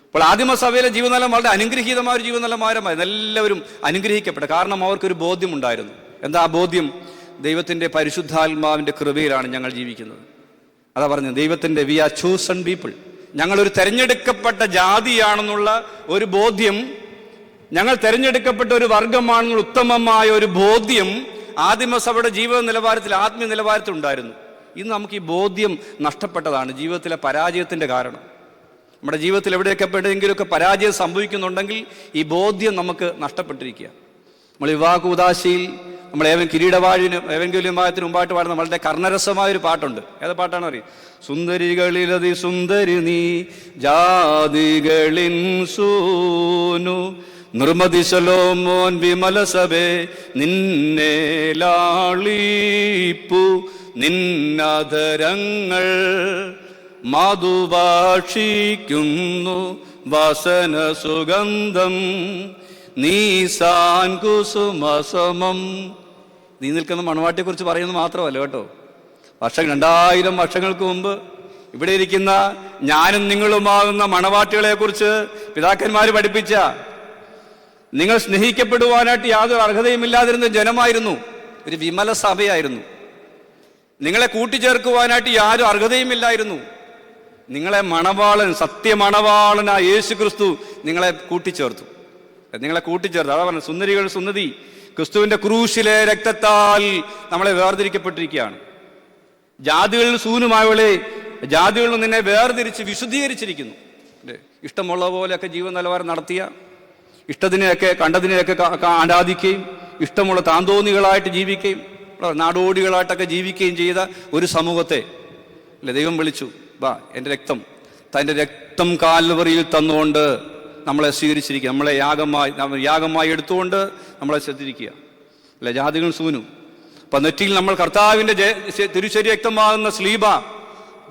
അപ്പോൾ ആദിമസഭയിലെ ജീവനിലം വളരെ അനുഗ്രഹീതമായ ഒരു ജീവനിലവാരമായിരുന്നു. എല്ലാവരും അനുഗ്രഹിക്കപ്പെട്ട. കാരണം അവർക്കൊരു ബോധ്യമുണ്ടായിരുന്നു. എന്താ ആ ബോധ്യം? ദൈവത്തിൻ്റെ പരിശുദ്ധാത്മാവിൻ്റെ കൃപയിലാണ് ഞങ്ങൾ ജീവിക്കുന്നത്. അതാ പറഞ്ഞത്, ദൈവത്തിൻ്റെ വി ആർ ചൂസൺ പീപ്പിൾ, ഞങ്ങളൊരു തെരഞ്ഞെടുക്കപ്പെട്ട ജാതിയാണെന്നുള്ള ഒരു ബോധ്യം, ഞങ്ങൾ തെരഞ്ഞെടുക്കപ്പെട്ട ഒരു വർഗമാണെന്നുള്ള ഉത്തമമായ ഒരു ബോധ്യം ആദിമസഭയുടെ ജീവിത നിലവാരത്തിൽ, ആത്മീയ നിലവാരത്തിൽ ഉണ്ടായിരുന്നു. ഇന്ന് നമുക്ക് ഈ ബോധ്യം നഷ്ടപ്പെട്ടതാണ് ജീവിതത്തിലെ പരാജയത്തിൻ്റെ കാരണം. നമ്മുടെ ജീവിതത്തിൽ എവിടെയൊക്കെ എവിടെയെങ്കിലുമൊക്കെ പരാജയം സംഭവിക്കുന്നുണ്ടെങ്കിൽ ഈ ബോധ്യം നമുക്ക് നഷ്ടപ്പെട്ടിരിക്കുക. നമ്മൾ വിവാഹ കൂദാശയിൽ നമ്മൾ ഏവെങ്കിലും മുമ്പായിട്ട് പാടുന്ന വളരെ കർണരസമായൊരു പാട്ടുണ്ട്. ഏത് പാട്ടാണ് അറിയാം? സുന്ദരികളിലതി സുന്ദരി നീ ജാതികളിൻ സൂനു നിർമ്മതി ശലോമോൻ വിമല സഭേ നിന്നെ ലാളിപ്പു നിന്നധരങ്ങൾ മധുഭാഷിക്കുന്നു വസന സുഗന്ധം നീസാൻ കുസുമസമം. നീ നിൽക്കുന്ന മണവാട്ടിയെക്കുറിച്ച് പറയുന്നത് മാത്രമല്ല കേട്ടോ. 2000 വർഷങ്ങൾക്ക് മുമ്പ് ഇവിടെ ഇരിക്കുന്ന ഞാനും നിങ്ങളുമാകുന്ന മണവാട്ടികളെ കുറിച്ച് പിതാക്കന്മാർ പഠിപ്പിച്ച, നിങ്ങൾ സ്നേഹിക്കപ്പെടുവാനായിട്ട് യാതൊരു അർഹതയുമില്ലാതിരുന്ന ജനമായിരുന്നു, ഒരു വിമല സഭയായിരുന്നു. നിങ്ങളെ കൂട്ടിച്ചേർക്കുവാനായിട്ട് യാതൊരു അർഹതയുമില്ലായിരുന്നു. നിങ്ങളെ മണവാളൻ, സത്യമണവാളനായ യേശു ക്രിസ്തു നിങ്ങളെ കൂട്ടിച്ചേർത്തു. അതാ പറഞ്ഞത്, സുന്ദരികൾ സുന്നതി, ക്രിസ്തുവിന്റെ ക്രൂശിലെ രക്തത്താൽ നമ്മളെ വേർതിരിക്കപ്പെട്ടിരിക്കുകയാണ്. ജാതികളിൽ സൂനുമായവളെ, ജാതികളിൽ നിന്നെ വേർതിരിച്ച് വിശുദ്ധീകരിച്ചിരിക്കുന്നു. ഇഷ്ടമുള്ള പോലെയൊക്കെ ജീവൻ നിലവാരം നടത്തിയ, ഇഷ്ടത്തിനെയൊക്കെ കണ്ടതിനെയൊക്കെ ആരാധിക്കുകയും ഇഷ്ടമുള്ള താന്തോന്നികളായിട്ട് ജീവിക്കുകയും. നാടോടികളായിട്ടൊക്കെ ജീവിക്കുകയും ചെയ്ത ഒരു സമൂഹത്തെ അല്ലെ ദൈവം വിളിച്ചു, വാ എൻ്റെ രക്തം, തൻ്റെ രക്തം കാൽവറിയിൽ തന്നുകൊണ്ട് നമ്മളെ സ്വീകരിച്ചിരിക്കുക, നമ്മളെ യാഗമായി എടുത്തുകൊണ്ട് നമ്മളെ ശ്രദ്ധിക്കുക. അല്ലെ ജാതികൾ സൂനു. അപ്പം നെറ്റിയിൽ നമ്മൾ കർത്താവിൻ്റെ തിരുശരീര രക്തമാകുന്ന സ്ലീബ,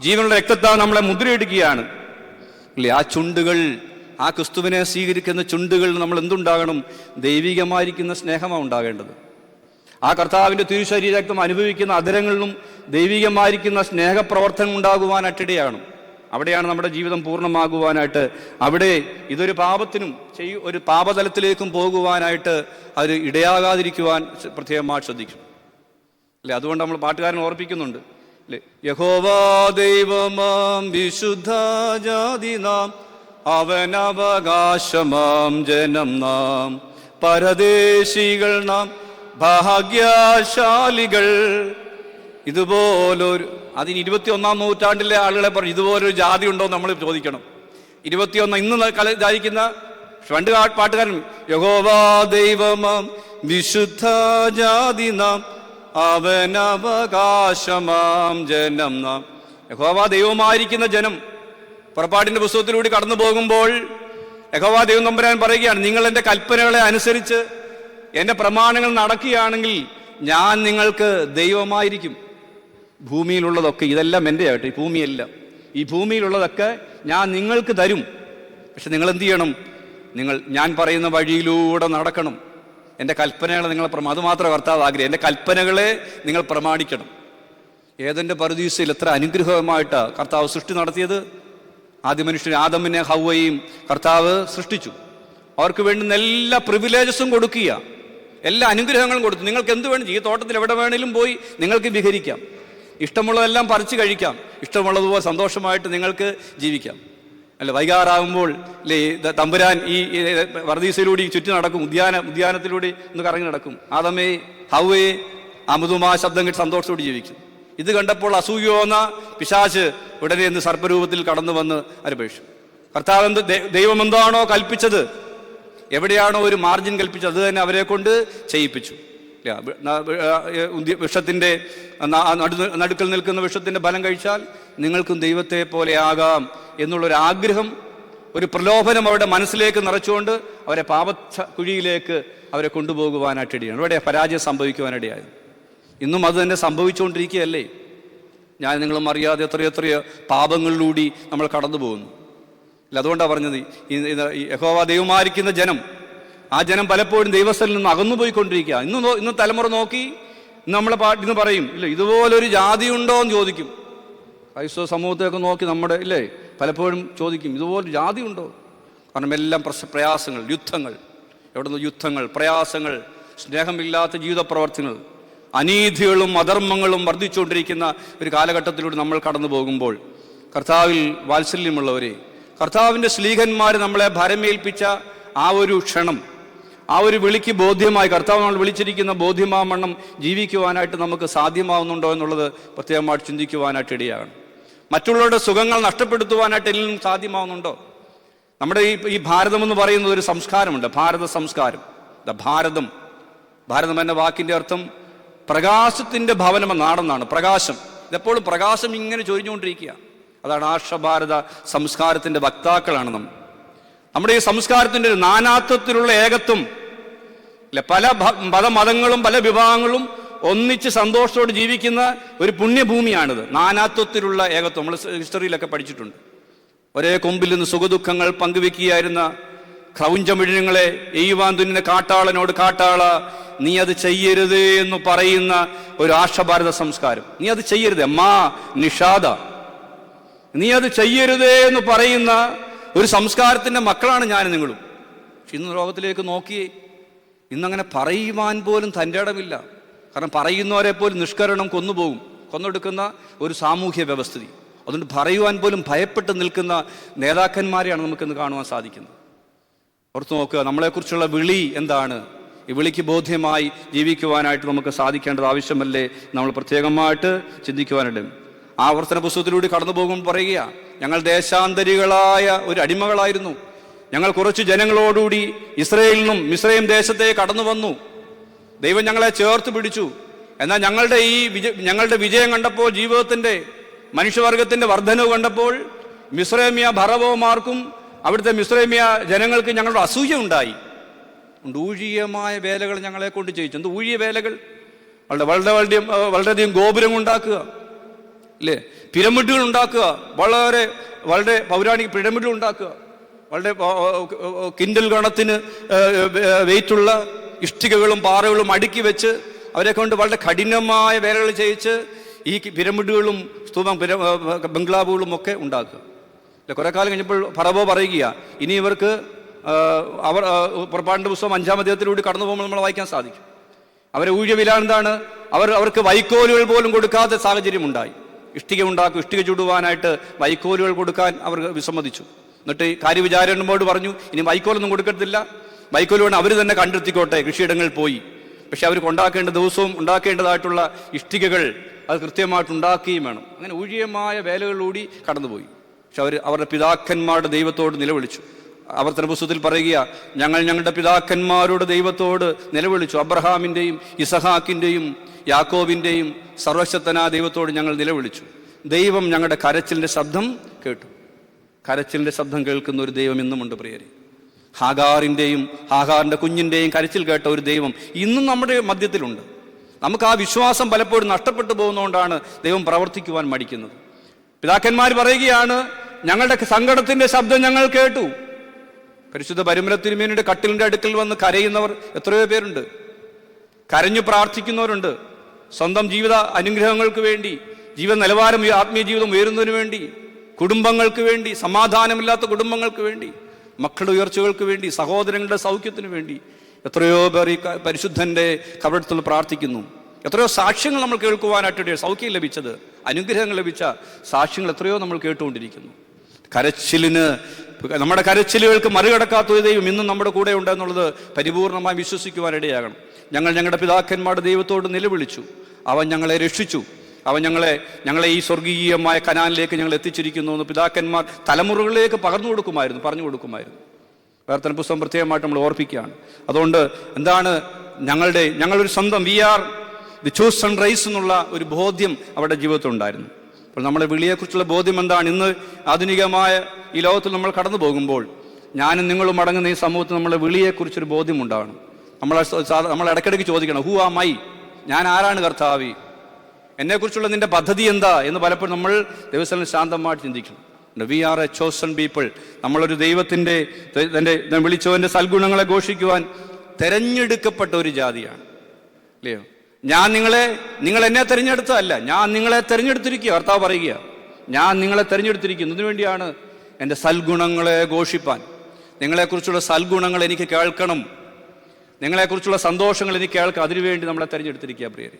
ജീവനുള്ള രക്തത്താൽ നമ്മളെ മുദ്രയിടുകയാണ്. അല്ലേ ആ ചുണ്ടുകൾ, ആ ക്രിസ്തുവിനെ സ്വീകരിക്കുന്ന ചുണ്ടുകൾ നമ്മൾ എന്തുണ്ടാകണം? ദൈവികമായിരിക്കുന്ന സ്നേഹമാണ് ഉണ്ടാകേണ്ടത്. ആ കർത്താവിൻ്റെ തിരുശരീര രക്തം അനുഭവിക്കുന്ന അധരങ്ങളിലും ദൈവികമായിരിക്കുന്ന സ്നേഹപ്രവർത്തനം ഉണ്ടാകുവാനായിട്ടിടയാണ്. അവിടെയാണ് നമ്മുടെ ജീവിതം പൂർണ്ണമാകുവാനായിട്ട്, അവിടെ ഇതൊരു പാപത്തിനും ഒരു പാപതലത്തിലേക്കും പോകുവാനായിട്ട് അത് ഇടയാകാതിരിക്കുവാൻ പ്രത്യേകമായി ശ്രദ്ധിക്കണം. അല്ലെ അതുകൊണ്ട് നമ്മൾ പാട്ടുകാരൻ ഓർപ്പിക്കുന്നുണ്ട്, അല്ലെ യഹോവാ ദൈവമാം വിശുദ്ധ ജാതി നാം, അവനവകാശമാം ജനം നാം, പരദേശികൾ നാം, ഭാഗ്യശാലികൾ. ഇതുപോലൊരു അതിന് 21-ാം നൂറ്റാണ്ടിലെ ആളുകളെ പറഞ്ഞു ഇതുപോലൊരു ജാതി ഉണ്ടോ നമ്മൾ ചോദിക്കണം. 21 ഇന്ന് ധരിക്കുന്ന പണ്ട് പാട്ടുകാരൻ യഹോവാ ദൈവമാം വിശുദ്ധ ജാതി നാം, അവനവകാശമാം ജനം നാം. യഹോവാ ദൈവമായിരിക്കുന്ന ജനം പുറപ്പാടിന്റെ പുസ്തകത്തിലൂടെ കടന്നു പോകുമ്പോൾ യഹോവാ ദൈവം തമ്പുരാൻ പറയുകയാണ്, നിങ്ങൾ എൻ്റെ കൽപ്പനകളെ അനുസരിച്ച് എൻ്റെ പ്രമാണങ്ങൾ നടക്കുകയാണെങ്കിൽ ഞാൻ നിങ്ങൾക്ക് ദൈവമായിരിക്കും. ഭൂമിയിലുള്ളതൊക്കെ ഇതെല്ലാം എൻ്റെ ആകട്ടെ, ഈ ഭൂമിയെല്ലാം, ഈ ഭൂമിയിലുള്ളതൊക്കെ ഞാൻ നിങ്ങൾക്ക് തരും. പക്ഷെ നിങ്ങൾ എന്ത് ചെയ്യണം? ഞാൻ പറയുന്ന വഴിയിലൂടെ നടക്കണം. എൻ്റെ കൽപ്പനകളെ നിങ്ങൾ അതുമാത്രം കർത്താവ് ആഗ്രഹം, എൻ്റെ കൽപ്പനകളെ നിങ്ങൾ പ്രമാണിക്കണം. ഏതെൻ്റെ പറുദീസയിൽ എത്ര അനുഗ്രഹമായിട്ടാണ് കർത്താവ് സൃഷ്ടി നടത്തിയത്. ആദ്യ മനുഷ്യൻ ആദമിനെ ഹവ്വയും കർത്താവ് സൃഷ്ടിച്ചു. അവർക്ക് വേണ്ടുന്ന എല്ലാ പ്രിവിലേജസും കൊടുക്കുക, എല്ലാ അനുഗ്രഹങ്ങളും കൊടുത്തു. നിങ്ങൾക്ക് എന്ത് വേണം, ഈ തോട്ടത്തിൽ എവിടെ വേണേലും പോയി നിങ്ങൾക്ക് വിഹരിക്കാം, ഇഷ്ടമുള്ളതെല്ലാം പറിച്ച് കഴിക്കാം, ഇഷ്ടമുള്ളതുപോലെ സന്തോഷമായിട്ട് നിങ്ങൾക്ക് ജീവിക്കാം. അല്ല വൈകാറാകുമ്പോൾ അല്ലേ തമ്പുരാൻ ഈ പറുദീസയിലൂടെ ചുറ്റി നടക്കും, ഉദ്യാനത്തിലൂടെ ഒന്ന് കറങ്ങി നടക്കും. ആദമേ ഹവ്വേ അമൃതുമായ ശബ്ദം കേട്ട് സന്തോഷത്തോടെ ജീവിക്കും. ഇത് കണ്ടപ്പോൾ അസൂയോന്ന പിശാച് ഉടനെ എന്ന് സർപ്പരൂപത്തിൽ കടന്നു വന്ന് അനുഭവിച്ചു. കർത്താവ് ദൈവം എന്താണോ കൽപ്പിച്ചത്, എവിടെയാണോ ഒരു മാർജിൻ കൽപ്പിച്ചത്, അത് തന്നെ അവരെ കൊണ്ട് ചെയ്യിപ്പിച്ചു. വിഷത്തിൻ്റെ നടുക്കൽ നിൽക്കുന്ന വിഷത്തിൻ്റെ ഫലം കഴിച്ചാൽ നിങ്ങൾക്കും ദൈവത്തെ പോലെ ആകാം എന്നുള്ളൊരാഗ്രഹം, ഒരു പ്രലോഭനം അവരുടെ മനസ്സിലേക്ക് നിറച്ചുകൊണ്ട് അവരെ കുഴിയിലേക്ക് അവരെ കൊണ്ടുപോകുവാനായിട്ടിടയാണ്. ഇവിടെ പരാജയം സംഭവിക്കുവാനിടയായത്. ഇന്നും അത് തന്നെ സംഭവിച്ചുകൊണ്ടിരിക്കുകയല്ലേ? ഞാൻ നിങ്ങളും അറിയാതെ എത്രയെത്രയോ പാപങ്ങളിലൂടി നമ്മൾ കടന്നു പോകുന്നു. ഇല്ല അതുകൊണ്ടാണ് പറഞ്ഞത്, യഹോവ ദൈവമായിരിക്കുന്ന ജനം, ആ ജനം പലപ്പോഴും ദൈവസ്ഥലിൽ നിന്ന് അകന്നുപോയിക്കൊണ്ടിരിക്കുക. ഇന്ന് തലമുറ നോക്കി നമ്മളെ ഇന്ന് പറയും, ഇല്ല ഇതുപോലൊരു ജാതി ഉണ്ടോ എന്ന് ചോദിക്കും. ക്രൈസ്തവ സമൂഹത്തെയൊക്കെ നോക്കി നമ്മുടെ ഇല്ലേ പലപ്പോഴും ചോദിക്കും, ഇതുപോലെ ജാതി ഉണ്ടോ? കാരണം എല്ലാം പ്രയാസങ്ങൾ, യുദ്ധങ്ങൾ, എവിടുന്ന് യുദ്ധങ്ങൾ, പ്രയാസങ്ങൾ, സ്നേഹമില്ലാത്ത ജീവിത പ്രവർത്തനങ്ങൾ, അനീതികളും അധർമ്മങ്ങളും വർദ്ധിച്ചുകൊണ്ടിരിക്കുന്ന ഒരു കാലഘട്ടത്തിലൂടെ നമ്മൾ കടന്നു പോകുമ്പോൾ, കർത്താവിൽ വാത്സല്യമുള്ളവരെ, കർത്താവിൻ്റെ സ്ലീഹന്മാർ നമ്മളെ ഭരമേൽപ്പിച്ച ആ ഒരു ക്ഷണം, ആ ഒരു വിളിക്ക് ബോധ്യമായി, കർത്താവ് നമ്മൾ വിളിച്ചിരിക്കുന്ന ബോധ്യമാവണ്ണം ജീവിക്കുവാനായിട്ട് നമുക്ക് സാധ്യമാവുന്നുണ്ടോ എന്നുള്ളത് പ്രത്യേകമായിട്ട് ചിന്തിക്കുവാനായിട്ട് ഇടയാകണം. മറ്റുള്ളവരുടെ സുഖങ്ങൾ നഷ്ടപ്പെടുത്തുവാനായിട്ട് എല്ലാം സാധ്യമാവുന്നുണ്ടോ? നമ്മുടെ ഈ ഭാരതം എന്ന് പറയുന്നത് ഒരു സംസ്കാരമുണ്ട്, ഭാരത സംസ്കാരം. ഭാരതം എന്ന വാക്കിൻ്റെ അർത്ഥം പ്രകാശത്തിൻ്റെ ഭവനം നാടെന്നാണ്. പ്രകാശം, ഇതെപ്പോഴും പ്രകാശം ഇങ്ങനെ ചൊരിഞ്ഞുകൊണ്ടിരിക്കുക. അതാണ് ആർഷഭാരത സംസ്കാരത്തിൻ്റെ വക്താക്കളാണ് നമ്മൾ. നമ്മുടെ ഈ സംസ്കാരത്തിൻ്റെ ഒരു നാനാത്വത്തിലുള്ള ഏകത്വം, അല്ലെ പല മതങ്ങളും പല വിഭാഗങ്ങളും ഒന്നിച്ച് സന്തോഷത്തോടെ ജീവിക്കുന്ന ഒരു പുണ്യഭൂമിയാണിത്. നാനാത്വത്തിലുള്ള ഏകത്വം നമ്മൾ ഹിസ്റ്ററിയിലൊക്കെ പഠിച്ചിട്ടുണ്ട്. ഒരേ കൊമ്പിൽ നിന്ന് സുഖദുഃഖങ്ങൾ പങ്കുവെക്കുകയായിരുന്ന ക്രൗഞ്ചമിഴങ്ങളെ എയ്യുവാൻ തുനിന്ന കാട്ടാളനോട് കാട്ടാള നീ അത് ചെയ്യരുത് എന്ന് പറയുന്ന ഒരു ആർഷഭാരത സംസ്കാരം. നീ അത് ചെയ്യരുത് അമ്മാ നിഷാദ, നീ അത് ചെയ്യരുതേ എന്ന് പറയുന്ന ഒരു സംസ്കാരത്തിൻ്റെ മക്കളാണ് ഞാനും നിങ്ങളും. പക്ഷെ ഇന്ന് ലോകത്തിലേക്ക് നോക്കി ഇന്നങ്ങനെ പറയുവാൻ പോലും തൻ്റെ ഇടമില്ല. കാരണം പറയുന്നവരെ പോലും നിഷ്കരണം കൊന്നെടുക്കുന്ന ഒരു സാമൂഹ്യ വ്യവസ്ഥിതി. അതുകൊണ്ട് പറയുവാൻ പോലും ഭയപ്പെട്ട് നിൽക്കുന്ന നേതാക്കന്മാരെയാണ് നമുക്കിന്ന് കാണുവാൻ സാധിക്കുന്നത്. ഓർത്ത് നോക്കുക, നമ്മളെക്കുറിച്ചുള്ള വിളി എന്താണ്? ഈ വിളിക്ക് ബോധ്യമായി ജീവിക്കുവാനായിട്ട് നമുക്ക് സാധിക്കേണ്ടത് ആവശ്യമല്ലേ? നമ്മൾ പ്രത്യേകമായിട്ട് ചിന്തിക്കുവാനുണ്ട്. ആവർത്തന പുസ്തകത്തിലൂടെ കടന്നു പോകുമ്പോൾ പറയുക, ഞങ്ങൾ ദേശാന്തരികളായ ഒരു അടിമകളായിരുന്നു. ഞങ്ങൾ കുറച്ച് ജനങ്ങളോടുകൂടി ഇസ്രയേലിൽ നിന്നും മിസ്രൈം ദേശത്തേക്ക് കടന്നു വന്നു. ദൈവം ഞങ്ങളെ ചേർത്ത് പിടിച്ചു. എന്നാൽ ഞങ്ങളുടെ വിജയം കണ്ടപ്പോൾ, ജീവിതത്തിൻ്റെ മനുഷ്യവർഗത്തിൻ്റെ വർധനവ് കണ്ടപ്പോൾ മിസ്രൈമിയ ഭറവോമാർക്കും അവിടുത്തെ മിസ്രൈമിയ ജനങ്ങൾക്ക് ഞങ്ങളുടെ അസൂയ ഉണ്ടായി. ഊഴിയമായ വേലകൾ ഞങ്ങളെ കൊണ്ട് ചെയ്യിച്ചു. എന്ത് ഊഴിയ വേലകൾ? വളരെയധികം ഗോപുരം ഉണ്ടാക്കുക, അല്ലേ? പിരമിഡുകൾ ഉണ്ടാക്കുക, വളരെ വളരെ പൗരാണിക പിരമിഡുകൾ ഉണ്ടാക്കുക, വളരെ കിൻഡൽ ഗണത്തിന് വെയിറ്റുള്ള ഇഷ്ടികകളും പാറകളും അടുക്കി വെച്ച് അവരെ കൊണ്ട് വളരെ കഠിനമായ വേലകൾ ചെയ്യിച്ച് ഈ പിരമിഡുകളും ബംഗ്ലാവുകളും ഒക്കെ ഉണ്ടാക്കുക. കുറെ കാലം കഴിഞ്ഞപ്പോൾ ഫറവോ പറയുക, ഇനി ഇവർക്ക് പുറപ്പാടിൻ്റെ പുസ്തകം 5-ാം അധ്യായത്തിലൂടെ കടന്നു പോകുമ്പോൾ നമ്മൾ വായിക്കാൻ സാധിക്കും. അവരെ ഊഴിയ വില എന്താണ്? അവർക്ക് വൈക്കോലുകൾ പോലും കൊടുക്കാത്ത സാഹചര്യം ഉണ്ടായി. ഇഷ്ടിക ചുടുവാനായിട്ട് വൈക്കോലുകൾ കൊടുക്കാൻ അവർ വിസമ്മതിച്ചു. എന്നിട്ട് കാര്യവിചാരകന്മാരോട് പറഞ്ഞു, ഇനി വൈക്കോലൊന്നും കൊടുക്കത്തില്ല, വൈക്കോൽ വേണം അവർ തന്നെ കണ്ടെത്തിക്കോട്ടെ. കൃഷിയിടങ്ങളിൽ പോയി. പക്ഷെ അവർക്ക് ദിവസവും ഉണ്ടാക്കേണ്ടതായിട്ടുള്ള ഇഷ്ടികകൾ അത് കൃത്യമായിട്ട് ഉണ്ടാക്കുകയും വേണം. അങ്ങനെ ഊഴിയമായ വേലകളിലൂടി കടന്നുപോയി. പക്ഷെ അവരുടെ പിതാക്കന്മാരുടെ ദൈവത്തോട് നിലവിളിച്ചു. ആവർത്തന പുസ്തകത്തിൽ പറയുക, ഞങ്ങളുടെ പിതാക്കന്മാരുടെ ദൈവത്തോട് നിലവിളിച്ചു. അബ്രഹാമിൻ്റെയും ഇസഹാക്കിൻ്റെയും യാക്കോബിൻ്റെയും സർവശക്തനായ ദൈവത്തോട് ഞങ്ങൾ നിലവിളിച്ചു. ദൈവം ഞങ്ങളുടെ കരച്ചിലിൻ്റെ ശബ്ദം കേട്ടു. കരച്ചിലിൻ്റെ ശബ്ദം കേൾക്കുന്ന ഒരു ദൈവം ഇന്നുമുണ്ട് പ്രിയരെ. ഹാഗാറിൻ്റെ കുഞ്ഞിൻ്റെയും കരച്ചിൽ കേട്ട ഒരു ദൈവം ഇന്നും നമ്മുടെ മധ്യത്തിലുണ്ട്. നമുക്ക് ആ വിശ്വാസം പലപ്പോഴും നഷ്ടപ്പെട്ടു പോകുന്നതുകൊണ്ടാണ് ദൈവം പ്രവർത്തിക്കുവാൻ മടിക്കുന്നത്. പിതാക്കന്മാർ പറയുകയാണ്, ഞങ്ങളുടെ സങ്കടത്തിൻ്റെ ശബ്ദം ഞങ്ങൾ കേട്ടു. പരിശുദ്ധ പരിമല തിരുമേനിയുടെ കട്ടിലിൻ്റെ അടുക്കൽ വന്ന് കരയുന്നവർ എത്രയോ പേരുണ്ട്. കരഞ്ഞു പ്രാർത്ഥിക്കുന്നവരുണ്ട്. സ്വന്തം ജീവിത അനുഗ്രഹങ്ങൾക്ക് വേണ്ടി, ജീവ നിലവാരം, ആത്മീയ ജീവിതം ഉയരുന്നതിന് വേണ്ടി, കുടുംബങ്ങൾക്ക് വേണ്ടി, സമാധാനമില്ലാത്ത കുടുംബങ്ങൾക്ക് വേണ്ടി, മക്കളുടെ ഉയർച്ചകൾക്ക് വേണ്ടി, സഹോദരങ്ങളുടെ സൗഖ്യത്തിന് വേണ്ടി എത്രയോ പേർ ഈ പരിശുദ്ധൻ്റെ കബറിടത്തിൽ പ്രാർത്ഥിക്കുന്നു. എത്രയോ സാക്ഷ്യങ്ങൾ നമ്മൾ കേൾക്കുവാനായിട്ട് സൗഖ്യം ലഭിച്ചത്, അനുഗ്രഹങ്ങൾ ലഭിച്ച സാക്ഷ്യങ്ങൾ എത്രയോ നമ്മൾ കേട്ടുകൊണ്ടിരിക്കുന്നു. നമ്മുടെ കരച്ചിലുകൾക്ക് മറികടക്കാത്ത ഒരു ദൈവം ഇന്നും നമ്മുടെ കൂടെ ഉണ്ടെന്നുള്ളത് പരിപൂർണമായി വിശ്വസിക്കുവാനിടയാകണം. ഞങ്ങളുടെ പിതാക്കന്മാരുടെ ദൈവത്തോട് നിലവിളിച്ചു. അവൻ ഞങ്ങളെ രക്ഷിച്ചു. അവൻ ഞങ്ങളെ ഈ സ്വർഗീയമായ കനാനിലേക്ക് ഞങ്ങൾ എത്തിച്ചിരിക്കുന്നു എന്ന് പിതാക്കന്മാർ തലമുറകളിലേക്ക് പറഞ്ഞു കൊടുക്കുമായിരുന്നു. വേർത്തന പുസ്തകം പ്രത്യേകമായിട്ട് നമ്മൾ ഓർപ്പിക്കുകയാണ്. അതുകൊണ്ട് എന്താണ് ഞങ്ങളൊരു സ്വന്തം we are the chosen race എന്നുള്ള ഒരു ബോധ്യം അവരുടെ ജീവിതത്തിൽ ഉണ്ടായിരുന്നു. അപ്പോൾ നമ്മുടെ വിളിയെക്കുറിച്ചുള്ള ബോധ്യം എന്താണ്? ഇന്ന് ആധുനികമായ ഈ ലോകത്തിൽ നമ്മൾ കടന്നു പോകുമ്പോൾ ഞാനും നിങ്ങളും അടങ്ങുന്ന ഈ സമൂഹത്തിൽ നമ്മുടെ വിളിയെക്കുറിച്ചൊരു ബോധ്യം ഉണ്ടാകണം. നമ്മൾ ഇടയ്ക്കിടയ്ക്ക് ചോദിക്കണം, ഹൂ ആം ഐ? ഞാൻ ആരാണ് കർത്താവേ? എന്നെക്കുറിച്ചുള്ള നിന്റെ പദ്ധതി എന്താ എന്ന് പലപ്പോഴും നമ്മൾ ദൈവസ്ഥലം ശാന്തമായിട്ട് ചിന്തിക്കണം. We are a chosen people. നമ്മളൊരു ദൈവത്തിൻ്റെ വിളിച്ചവൻ്റെ സൽഗുണങ്ങളെ ഘോഷിക്കുവാൻ തെരഞ്ഞെടുക്കപ്പെട്ട ഒരു ജാതിയാണ്, അല്ലയോ? നിങ്ങൾ എന്നെ തിരഞ്ഞെടുത്തതല്ല, ഞാൻ നിങ്ങളെ തിരഞ്ഞെടുത്തിരിക്കുക. കർത്താവ് പറയുക, ഞാൻ നിങ്ങളെ തിരഞ്ഞെടുത്തിരിക്കുന്നു. ഇതിനു വേണ്ടിയാണ് എൻ്റെ സൽഗുണങ്ങളെ ഘോഷിപ്പാൻ. നിങ്ങളെക്കുറിച്ചുള്ള സൽഗുണങ്ങൾ എനിക്ക് കേൾക്കണം, നിങ്ങളെക്കുറിച്ചുള്ള സന്തോഷങ്ങൾ എനിക്ക് കേൾക്കാം. അതിനുവേണ്ടി നമ്മളെ തിരഞ്ഞെടുത്തിരിക്കുക പ്രിയരെ.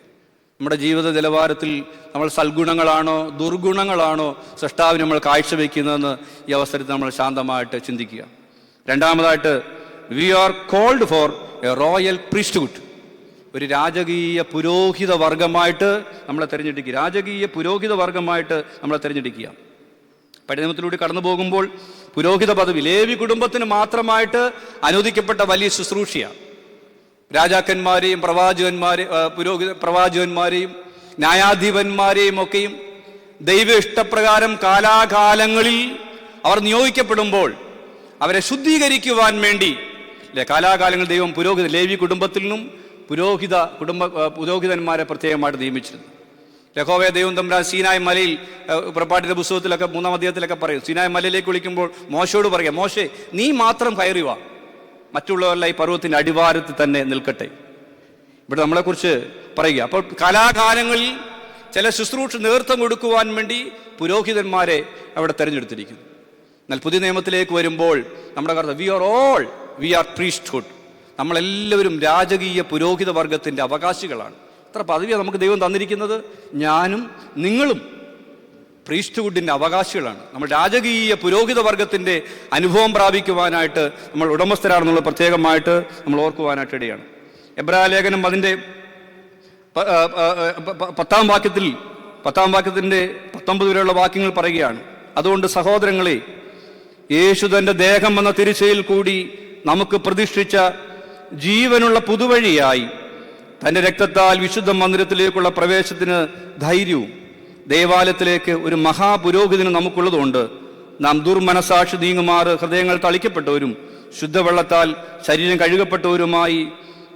നമ്മുടെ ജീവിത നിലവാരത്തിൽ നമ്മൾ സൽഗുണങ്ങളാണോ ദുർഗുണങ്ങളാണോ സൃഷ്ടാവിന് നമ്മൾ കാഴ്ചവെക്കുന്നതെന്ന് ഈ അവസരത്തിൽ നമ്മൾ ശാന്തമായിട്ട് ചിന്തിക്കുക. രണ്ടാമതായിട്ട്, we are called for a royal priesthood. ഒരു രാജകീയ പുരോഹിത വർഗമായിട്ട് നമ്മളെ തിരഞ്ഞെടുക്കുക. രാജകീയ പുരോഹിത വർഗമായിട്ട് നമ്മളെ തിരഞ്ഞെടുക്കുക. പഴയ നിയമത്തിലൂടെ കടന്നു പോകുമ്പോൾ പുരോഹിത പദവി ലേവി കുടുംബത്തിന് മാത്രമായിട്ട് അനുവദിക്കപ്പെട്ട വലിയ ശുശ്രൂഷയാണ്. രാജാക്കന്മാരെയും പ്രവാചകന്മാരെയും ന്യായാധിപന്മാരെയും ഒക്കെയും ദൈവ ഇഷ്ടപ്രകാരം കാലാകാലങ്ങളിൽ അവർ നിയോഗിക്കപ്പെടുമ്പോൾ അവരെ ശുദ്ധീകരിക്കുവാൻ വേണ്ടി കാലാകാലങ്ങൾ ദൈവം ലേവി കുടുംബത്തിൽ നിന്നും പുരോഹിതന്മാരെ പ്രത്യേകമായിട്ട് നിയമിച്ചിരുന്നു. യഹോവ ദൈവം തമ്പുരാൻ സീനായ് മലയിൽ പുറപ്പാടിന്റെ പുസ്തകത്തിലൊക്കെ 3-ാം അധ്യായത്തിലൊക്കെ പറയും, സീനായ് മലയിലേക്ക് വിളിക്കുമ്പോൾ മോശയോട് പറയാം, മോശെ നീ മാത്രം കയറി വാ, മറ്റുള്ളവരെല്ലാം ഈ പർവ്വതത്തിന്റെ അടിവാരത്തിൽ തന്നെ നിൽക്കട്ടെ. ഇവിടെ നമ്മളെക്കുറിച്ച് പറയുക. അപ്പോൾ കലാകാലങ്ങളിൽ ചില ശുശ്രൂഷ നേതൃത്വം കൊടുക്കുവാൻ വേണ്ടി പുരോഹിതന്മാരെ അവിടെ തിരഞ്ഞെടുത്തിരിക്കുന്നു. എന്നാൽ പുതിയ നിയമത്തിലേക്ക് വരുമ്പോൾ നമ്മുടെ കർത്താവ് വി ആർ പ്രീസ്റ്റ്ഹുഡ്. നമ്മളെല്ലാവരും രാജകീയ പുരോഹിത വർഗത്തിൻ്റെ അവകാശികളാണ്. എത്ര പദവിയാണ് നമുക്ക് ദൈവം തന്നിരിക്കുന്നത്. ഞാനും നിങ്ങളും പ്രീസ്റ്റ്ഹുഡിൻ്റെ അവകാശികളാണ്. നമ്മൾ രാജകീയ പുരോഹിത വർഗത്തിൻ്റെ അനുഭവം പ്രാപിക്കുവാനായിട്ട് നമ്മൾ ഉടമസ്ഥരാണെന്നുള്ള പ്രത്യേകമായിട്ട് നമ്മൾ ഓർക്കുവാനായിട്ട് ഇടയാണ്. എബ്രായ ലേഖനം അതിൻ്റെ 10-ാം വാക്യത്തിൻ്റെ 19 വരെയുള്ള വാക്യങ്ങൾ പറയുകയാണ്. അതുകൊണ്ട് സഹോദരങ്ങളെ, യേശു തൻ്റെ ദേഹം എന്ന തിരുശയിൽ കൂടി നമുക്ക് പ്രതിഷ്ഠിച്ച ജീവനുള്ള പുതുവഴിയായി തൻ്റെ രക്തത്താൽ വിശുദ്ധ മന്ദിരത്തിലേക്കുള്ള പ്രവേശത്തിന് ധൈര്യവും ദേവാലയത്തിലേക്ക് ഒരു മഹാപുരോഹിതന് നമുക്കുള്ളതുകൊണ്ട് നാം ദുർമനസാക്ഷി നീങ്ങുമാറ് ഹൃദയങ്ങൾ തളിക്കപ്പെട്ടവരും ശുദ്ധവെള്ളത്താൽ ശരീരം കഴുകപ്പെട്ടവരുമായി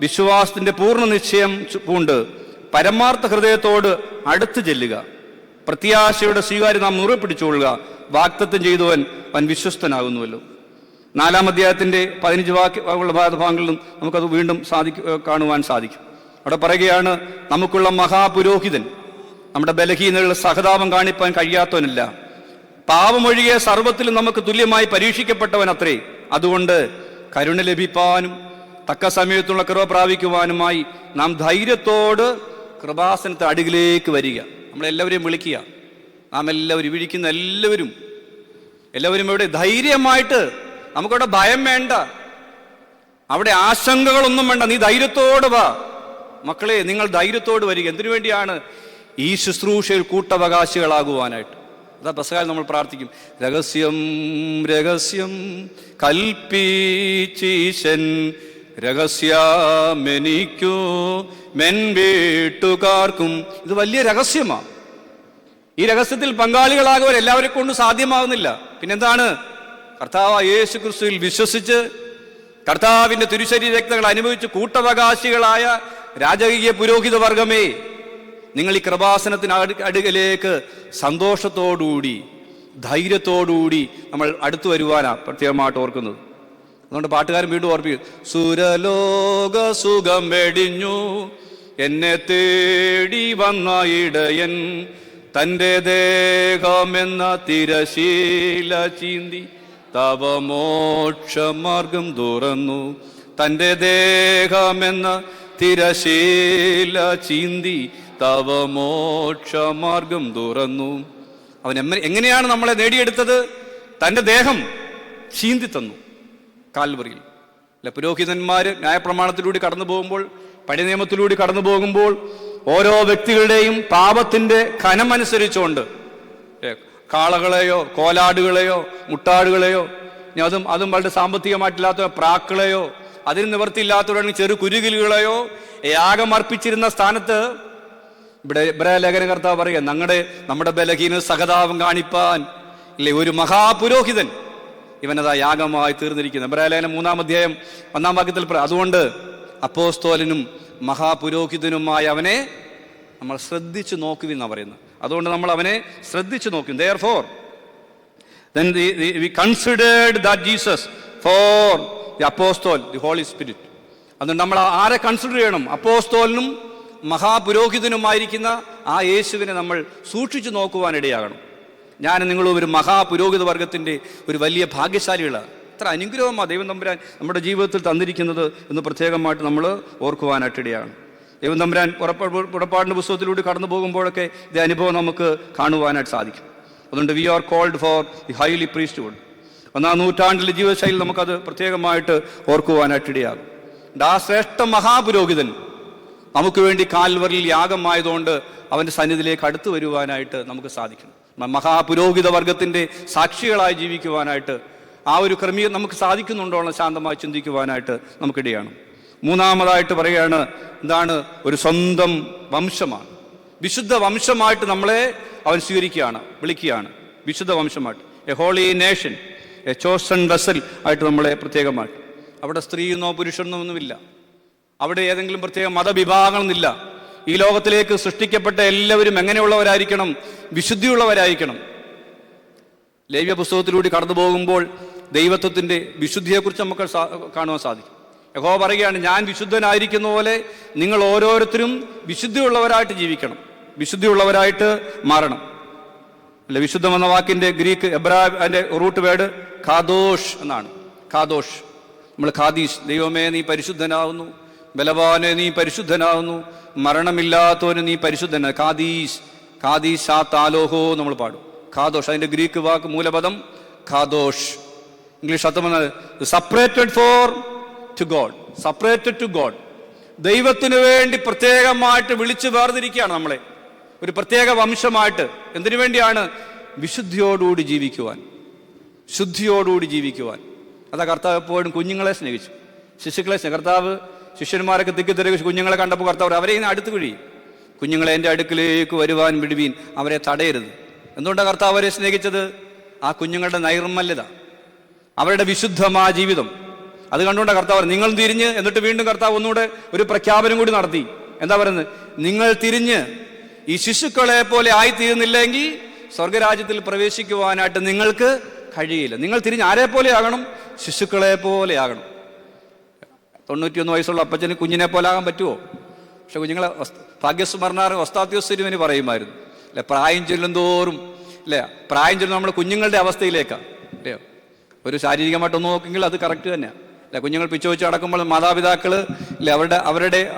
വിശ്വാസത്തിന്റെ പൂർണ്ണ നിശ്ചയം പൂണ്ട് പരമാർത്ഥ ഹൃദയത്തോട് അടുത്ത് ചെല്ലുക. പ്രത്യാശയുടെ സ്വീകാര്യം നാം മുറുകെ പിടിച്ചുകൊള്ളുക. വാഗ്ദത്തം ചെയ്തവൻ അവൻ വിശ്വസ്തനാകുന്നുവല്ലോ. 4-ാം അധ്യായത്തിന്റെ 15 ഭാഗങ്ങളിലും നമുക്കത് വീണ്ടും കാണുവാൻ സാധിക്കും. അവിടെ പറയുകയാണ്, നമുക്കുള്ള മഹാപുരോഹിതൻ നമ്മുടെ ബലഹീനതകളുടെ സഹതാപം കാണിപ്പാൻ കഴിയാത്തവനല്ല, പാപമൊഴികെ സർവ്വത്തിലും നമുക്ക് തുല്യമായി പരീക്ഷിക്കപ്പെട്ടവൻ അത്രേ. അതുകൊണ്ട് കരുണ ലഭിപ്പാനും തക്ക സമയത്തുള്ള കൃപ പ്രാപിക്കുവാനുമായി നാം ധൈര്യത്തോട് കൃപാസനത്തെ അടുകിലേക്ക് വരിക. നമ്മളെല്ലാവരെയും വിളിക്കുക. നാം എല്ലാവരും വിളിക്കുന്ന എല്ലാവരും ഇവിടെ ധൈര്യമായിട്ട്, നമുക്കവിടെ ഭയം വേണ്ട, അവിടെ ആശങ്കകളൊന്നും വേണ്ട. നീ ധൈര്യത്തോട് വാ മക്കളെ, നിങ്ങൾ ധൈര്യത്തോട് വരിക. എന്തിനു വേണ്ടിയാണ്? ഈ ശുശ്രൂഷയിൽ കൂട്ടവകാശികളാകുവാനായിട്ട്. അതാ പെസഹായിൽ നമ്മൾ പ്രാർത്ഥിക്കും, രഹസ്യം രഹസ്യം കൽപ്പിച്ചീശൻ രഹസ്യമെനിക്കു മെൻ വീട്ടുകാർക്കും. ഇത് വലിയ രഹസ്യമാണ്. ഈ രഹസ്യത്തിൽ പങ്കാളികളാകുവാൻ എല്ലാവരെ കൊണ്ടും സാധ്യമാകുന്നില്ല. പിന്നെന്താണ്? കർത്താവ് യേശു ക്രിസ്തുവിൽ വിശ്വസിച്ച് കർത്താവിന്റെ തിരുശരീര രക്തങ്ങൾ അനുഭവിച്ച് കൂട്ടവകാശികളായ രാജകീയ പുരോഹിത വർഗമേ, നിങ്ങൾ ഈ കൃപാസനത്തിന് അടുക്കലേക്ക് സന്തോഷത്തോടുകൂടി ധൈര്യത്തോടുകൂടി നമ്മൾ അടുത്തു വരുവാനാണ് പ്രത്യേകമായിട്ട് ഓർക്കുന്നത്. അതുകൊണ്ട് പാട്ടുകാരൻ വീണ്ടും ഓർപ്പിക്കും, സുരലോക സുഖം വെടിഞ്ഞു എന്നെ തേടി വന്ന ഇടയൻ തൻ്റെ ദേഹമെന്ന തിരശീല ചീന്തി തവ മോക്ഷമാർഗം തുറന്നു. തൻ്റെ ദേഹമെന്ന തിരശീല ചീന്തി തവ മോക്ഷമാർഗം തുറന്നു. അവൻ എങ്ങനെയാണ് നമ്മളെ നേടിയെടുത്തത്? തൻ്റെ ദേഹം ചീന്തി തന്നു കാൽവറിയിൽ. അല്ല, പുരോഹിതന്മാർ ന്യായപ്രമാണത്തിലൂടെ കടന്നു പോകുമ്പോൾ, പഴയ നിയമത്തിലൂടെ കടന്നു പോകുമ്പോൾ ഓരോ വ്യക്തികളുടെയും പാപത്തിന്റെ കനമനുസരിച്ചുകൊണ്ട് കാളകളെയോ കോലാടുകളെയോ മുട്ടാടുകളെയോ, അതും വളരെ സാമ്പത്തികമായിട്ടില്ലാത്ത പ്രാക്കളെയോ അതിന് നിവൃത്തിയില്ലാത്തവരാണെങ്കിൽ ചെറു കുരുകിലുകളെയോ യാഗം അർപ്പിച്ചിരുന്ന സ്ഥാനത്ത് ഇവിടെ ലേഖനകർത്താവ് പറയുക, നമ്മുടെ ബലഹീന സഹതാപം കാണിപ്പാൻ ഇല്ലേ ഒരു മഹാപുരോഹിതൻ ഇവനതാ യാഗമായി തീർന്നിരിക്കുന്നത്. എബ്രായലേഖനം 3-ാം അധ്യായം 1-ാം വാക്യത്തിൽ അതുകൊണ്ട് അപ്പോസ്തോലനും മഹാപുരോഹിതനുമായ അവനെ നമ്മൾ ശ്രദ്ധിച്ചു നോക്കുമെന്നാണ് പറയുന്നത്. അതുകൊണ്ട് നമ്മൾ അവനെ ശ്രദ്ധിച്ചു നോക്കും. Therefore then we considered that Jesus for the apostle, the Holy Spirit. അതുകൊണ്ട് നമ്മൾ ആരെ കൺസിഡർ ചെയ്യണം? അപ്പോസ്തോലനും മഹാപുരോഹിതനുമായിരിക്കുന്ന ആ യേശുവിനെ നമ്മൾ സൂക്ഷിച്ചു നോക്കുവാനിടയാകണം. ഞാൻ നിങ്ങളും ഒരു മഹാപുരോഹിത വർഗത്തിൻ്റെ ഒരു വലിയ ഭാഗ്യശാലികളാണ്. എത്ര അനുഗ്രഹമാണ് ദൈവം തമ്പുരാൻ നമ്മുടെ ജീവിതത്തിൽ തന്നിരിക്കുന്നത് എന്ന് പ്രത്യേകമായിട്ട് നമ്മൾ ഓർക്കുവാനായിട്ടിടയാണ്. ദൈവം തമ്പുരാൻ പുറപ്പാടിൻ്റെ പുസ്തകത്തിലൂടെ കടന്നു പോകുമ്പോഴൊക്കെ ഇത് അനുഭവം നമുക്ക് കാണുവാനായിട്ട് സാധിക്കും. അതുകൊണ്ട് we are called for the highly priesthood. 1-ാം നൂറ്റാണ്ടിലെ ജീവിതശൈലി നമുക്കത് പ്രത്യേകമായിട്ട് ഓർക്കുവാനായിട്ടിടയാകും. ആ ശ്രേഷ്ഠ മഹാപുരോഹിതൻ നമുക്ക് വേണ്ടി കാൽവറിയിൽ യാഗമായതുകൊണ്ട് അവൻ്റെ സന്നിധിയിലേക്ക് അടുത്തു വരുവാനായിട്ട് നമുക്ക് സാധിക്കണം. മഹാപുരോഹിത വർഗത്തിൻ്റെ സാക്ഷികളായി ജീവിക്കുവാനായിട്ട് ആ ഒരു ക്രമീകരണം നമുക്ക് സാധിക്കുന്നുണ്ടോ എന്ന് ശാന്തമായി ചിന്തിക്കുവാനായിട്ട് നമുക്കിടയാണ്. 3-ാമതായിട്ട് പറയുകയാണ്, എന്താണ്? ഒരു സ്വന്തം വംശമാണ്, വിശുദ്ധ വംശമായിട്ട് നമ്മളെ അവൻ സ്വീകരിക്കുകയാണ്, വിളിക്കുകയാണ്. വിശുദ്ധ വംശമായിട്ട്, a holy nation, a chosen vessel ആയിട്ട് നമ്മളെ പ്രത്യേകമായിട്ട്. അവിടെ സ്ത്രീയെന്നോ പുരുഷനോ ഒന്നുമില്ല, അവിടെ ഏതെങ്കിലും പ്രത്യേക മതവിഭാഗങ്ങളൊന്നുമില്ല. ഈ ലോകത്തിലേക്ക് സൃഷ്ടിക്കപ്പെട്ട എല്ലാവരും എങ്ങനെയുള്ളവരായിരിക്കണം? വിശുദ്ധിയുള്ളവരായിരിക്കണം. ലേവ്യ പുസ്തകത്തിലൂടെ കടന്നു പോകുമ്പോൾ ദൈവത്വത്തിൻ്റെ വിശുദ്ധിയെക്കുറിച്ച് നമുക്ക് കാണുവാൻ സാധിക്കും. യഹോവ പറയുകയാണ്, ഞാൻ വിശുദ്ധനായിരിക്കുന്ന പോലെ നിങ്ങൾ ഓരോരുത്തരും വിശുദ്ധിയുള്ളവരായിട്ട് ജീവിക്കണം, വിശുദ്ധിയുള്ളവരായിട്ട് മാറണം. അല്ല, വിശുദ്ധം എന്ന വാക്കിൻ്റെ ഗ്രീക്ക് എബ്രാന്റെ റൂട്ട് വേർഡ് ഖാദോഷ് എന്നാണ്. ഖാദോഷ്, നമ്മൾ ഖാദീഷ്, ദൈവമേ നീ പരിശുദ്ധനാവുന്നു, ബലവാനെ നീ പരിശുദ്ധനാവുന്നു, മരണമില്ലാത്തവന് നീ പരിശുദ്ധന. ഖാദീഷ്, ഖാദീഷ് ആ താലോഹോ നമ്മൾ പാടും. ഖാദോഷ്, അതിൻ്റെ ഗ്രീക്ക് വാക്ക് മൂലപദം ഖാദോഷ്. ഇംഗ്ലീഷ് അർത്ഥം separated for to God, separated to God. ദൈവത്തിന് വേണ്ടി പ്രത്യേകമായിട്ട് വിളിച്ചു വേർതിരിക്കുകയാണ് നമ്മളെ, ഒരു പ്രത്യേക വംശമായിട്ട്. എന്തിനു വേണ്ടിയാണ്? വിശുദ്ധിയോടുകൂടി ജീവിക്കുവാൻ, ശുദ്ധിയോടുകൂടി ജീവിക്കുവാൻ. അതാ കർത്താവ് എപ്പോഴും കുഞ്ഞുങ്ങളെ സ്നേഹിച്ചു, ശിശുക്കളെ സ്നേഹിച്ചു. കർത്താവ് ശിഷ്യന്മാരൊക്കെ തിക്കിത്തിരക്ക് കുഞ്ഞുങ്ങളെ കണ്ടപ്പോൾ കർത്താവ് അവരെ ഇങ്ങനെ അടുത്ത് കഴിയും. കുഞ്ഞുങ്ങളെ എൻ്റെ അടുക്കിലേക്ക് വരുവാൻ വിടുവീൻ, അവരെ തടയരുത്. എന്തുകൊണ്ടാണ് കർത്താവ് അവരെ സ്നേഹിച്ചത്? ആ കുഞ്ഞുങ്ങളുടെ നൈർമല്യത, അവരുടെ വിശുദ്ധമായ ജീവിതം അത് കണ്ടുകൊണ്ടാണ് കർത്താവ് നിങ്ങൾ തിരിഞ്ഞ്. എന്നിട്ട് വീണ്ടും കർത്താവ് ഒന്നുകൂടെ ഒരു പ്രഖ്യാപനം കൂടി നടത്തി. എന്താ പറയുന്നത്? നിങ്ങൾ തിരിഞ്ഞ് ഈ ശിശുക്കളെ പോലെ ആയിത്തീരുന്നില്ലെങ്കിൽ സ്വർഗരാജ്യത്തിൽ പ്രവേശിക്കുവാനായിട്ട് നിങ്ങൾക്ക് കഴിയില്ല. നിങ്ങൾ തിരിഞ്ഞ് ആരെ പോലെ ആകണം? ശിശുക്കളെ പോലെ ആകണം. 91 വയസ്സുള്ള അപ്പച്ചന് കുഞ്ഞിനെ പോലെ ആകാൻ പറ്റുമോ? പക്ഷെ കുഞ്ഞുങ്ങളെ ഭാഗ്യസ്മരണാറ് ഒസ്താത്യോസ്വരുവിന് പറയുമായിരുന്നു, അല്ലെ, പ്രായം ചെല്ലുന്തോറും, അല്ലേ, പ്രായം ചെല്ലുന്ന നമ്മുടെ കുഞ്ഞുങ്ങളുടെ അവസ്ഥയിലേക്കാണ്, അല്ലയോ? ഒരു ശാരീരികമായിട്ടൊന്ന് നോക്കെങ്കിൽ അത് കറക്റ്റ് തന്നെയാണ്, അല്ലെ? കുഞ്ഞുങ്ങൾ പിച്ചു വെച്ച് നടക്കുമ്പോൾ മാതാപിതാക്കൾ, അല്ലെ,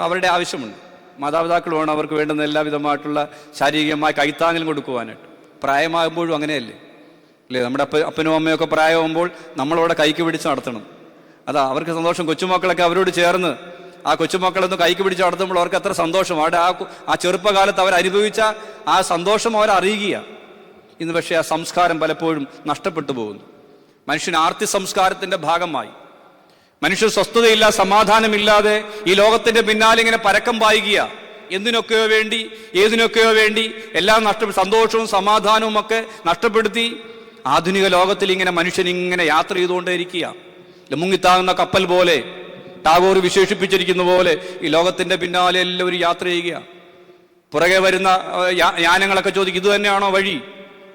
അവരുടെ ആവശ്യമുണ്ട്. മാതാപിതാക്കൾ വേണം അവർക്ക് വേണ്ടുന്ന എല്ലാവിധമായിട്ടുള്ള ശാരീരികമായ കൈത്താങ്ങലും കൊടുക്കുവാനായിട്ട്. പ്രായമാകുമ്പോഴും അങ്ങനെയല്ലേ, അല്ലേ? നമ്മുടെ അപ്പനും അമ്മയൊക്കെ പ്രായമാകുമ്പോൾ നമ്മളവിടെ കൈക്ക് പിടിച്ച് നടത്തണം. അതാ അവർക്ക് സന്തോഷം. കൊച്ചുമക്കളൊക്കെ അവരോട് ചേർന്ന് ആ കൊച്ചുമക്കളൊന്ന് കൈക്ക് പിടിച്ച് നടത്തുമ്പോൾ അവർക്ക് എത്ര സന്തോഷം. അവിടെ ആ ചെറുപ്പകാലത്ത് അവരനുഭവിച്ച ആ സന്തോഷം അവരറിയുക. ഇന്ന് പക്ഷേ ആ സംസ്കാരം പലപ്പോഴും നഷ്ടപ്പെട്ടു പോകുന്നു. മനുഷ്യൻ ആർത്തി സംസ്കാരത്തിൻ്റെ ഭാഗമായി മനുഷ്യൻ സ്വസ്ഥതയില്ല, സമാധാനമില്ലാതെ ഈ ലോകത്തിൻ്റെ പിന്നാലെ ഇങ്ങനെ പരക്കം പായുക. എന്തിനൊക്കെയോ വേണ്ടി, ഏതിനൊക്കെയോ വേണ്ടി എല്ലാം സന്തോഷവും സമാധാനവും ഒക്കെ നഷ്ടപ്പെടുത്തി ആധുനിക ലോകത്തിൽ ഇങ്ങനെ മനുഷ്യനിങ്ങനെ യാത്ര ചെയ്തുകൊണ്ടേയിരിക്കുക. മുങ്ങിത്താകുന്ന കപ്പൽ പോലെ, ടാഗോർ വിശേഷിപ്പിച്ചിരിക്കുന്ന പോലെ ഈ ലോകത്തിൻ്റെ പിന്നാലെ എല്ലാവരും യാത്ര ചെയ്യുക. പുറകെ വരുന്ന യാനങ്ങളൊക്കെ ചോദിക്കും, ഇത് തന്നെയാണോ വഴി?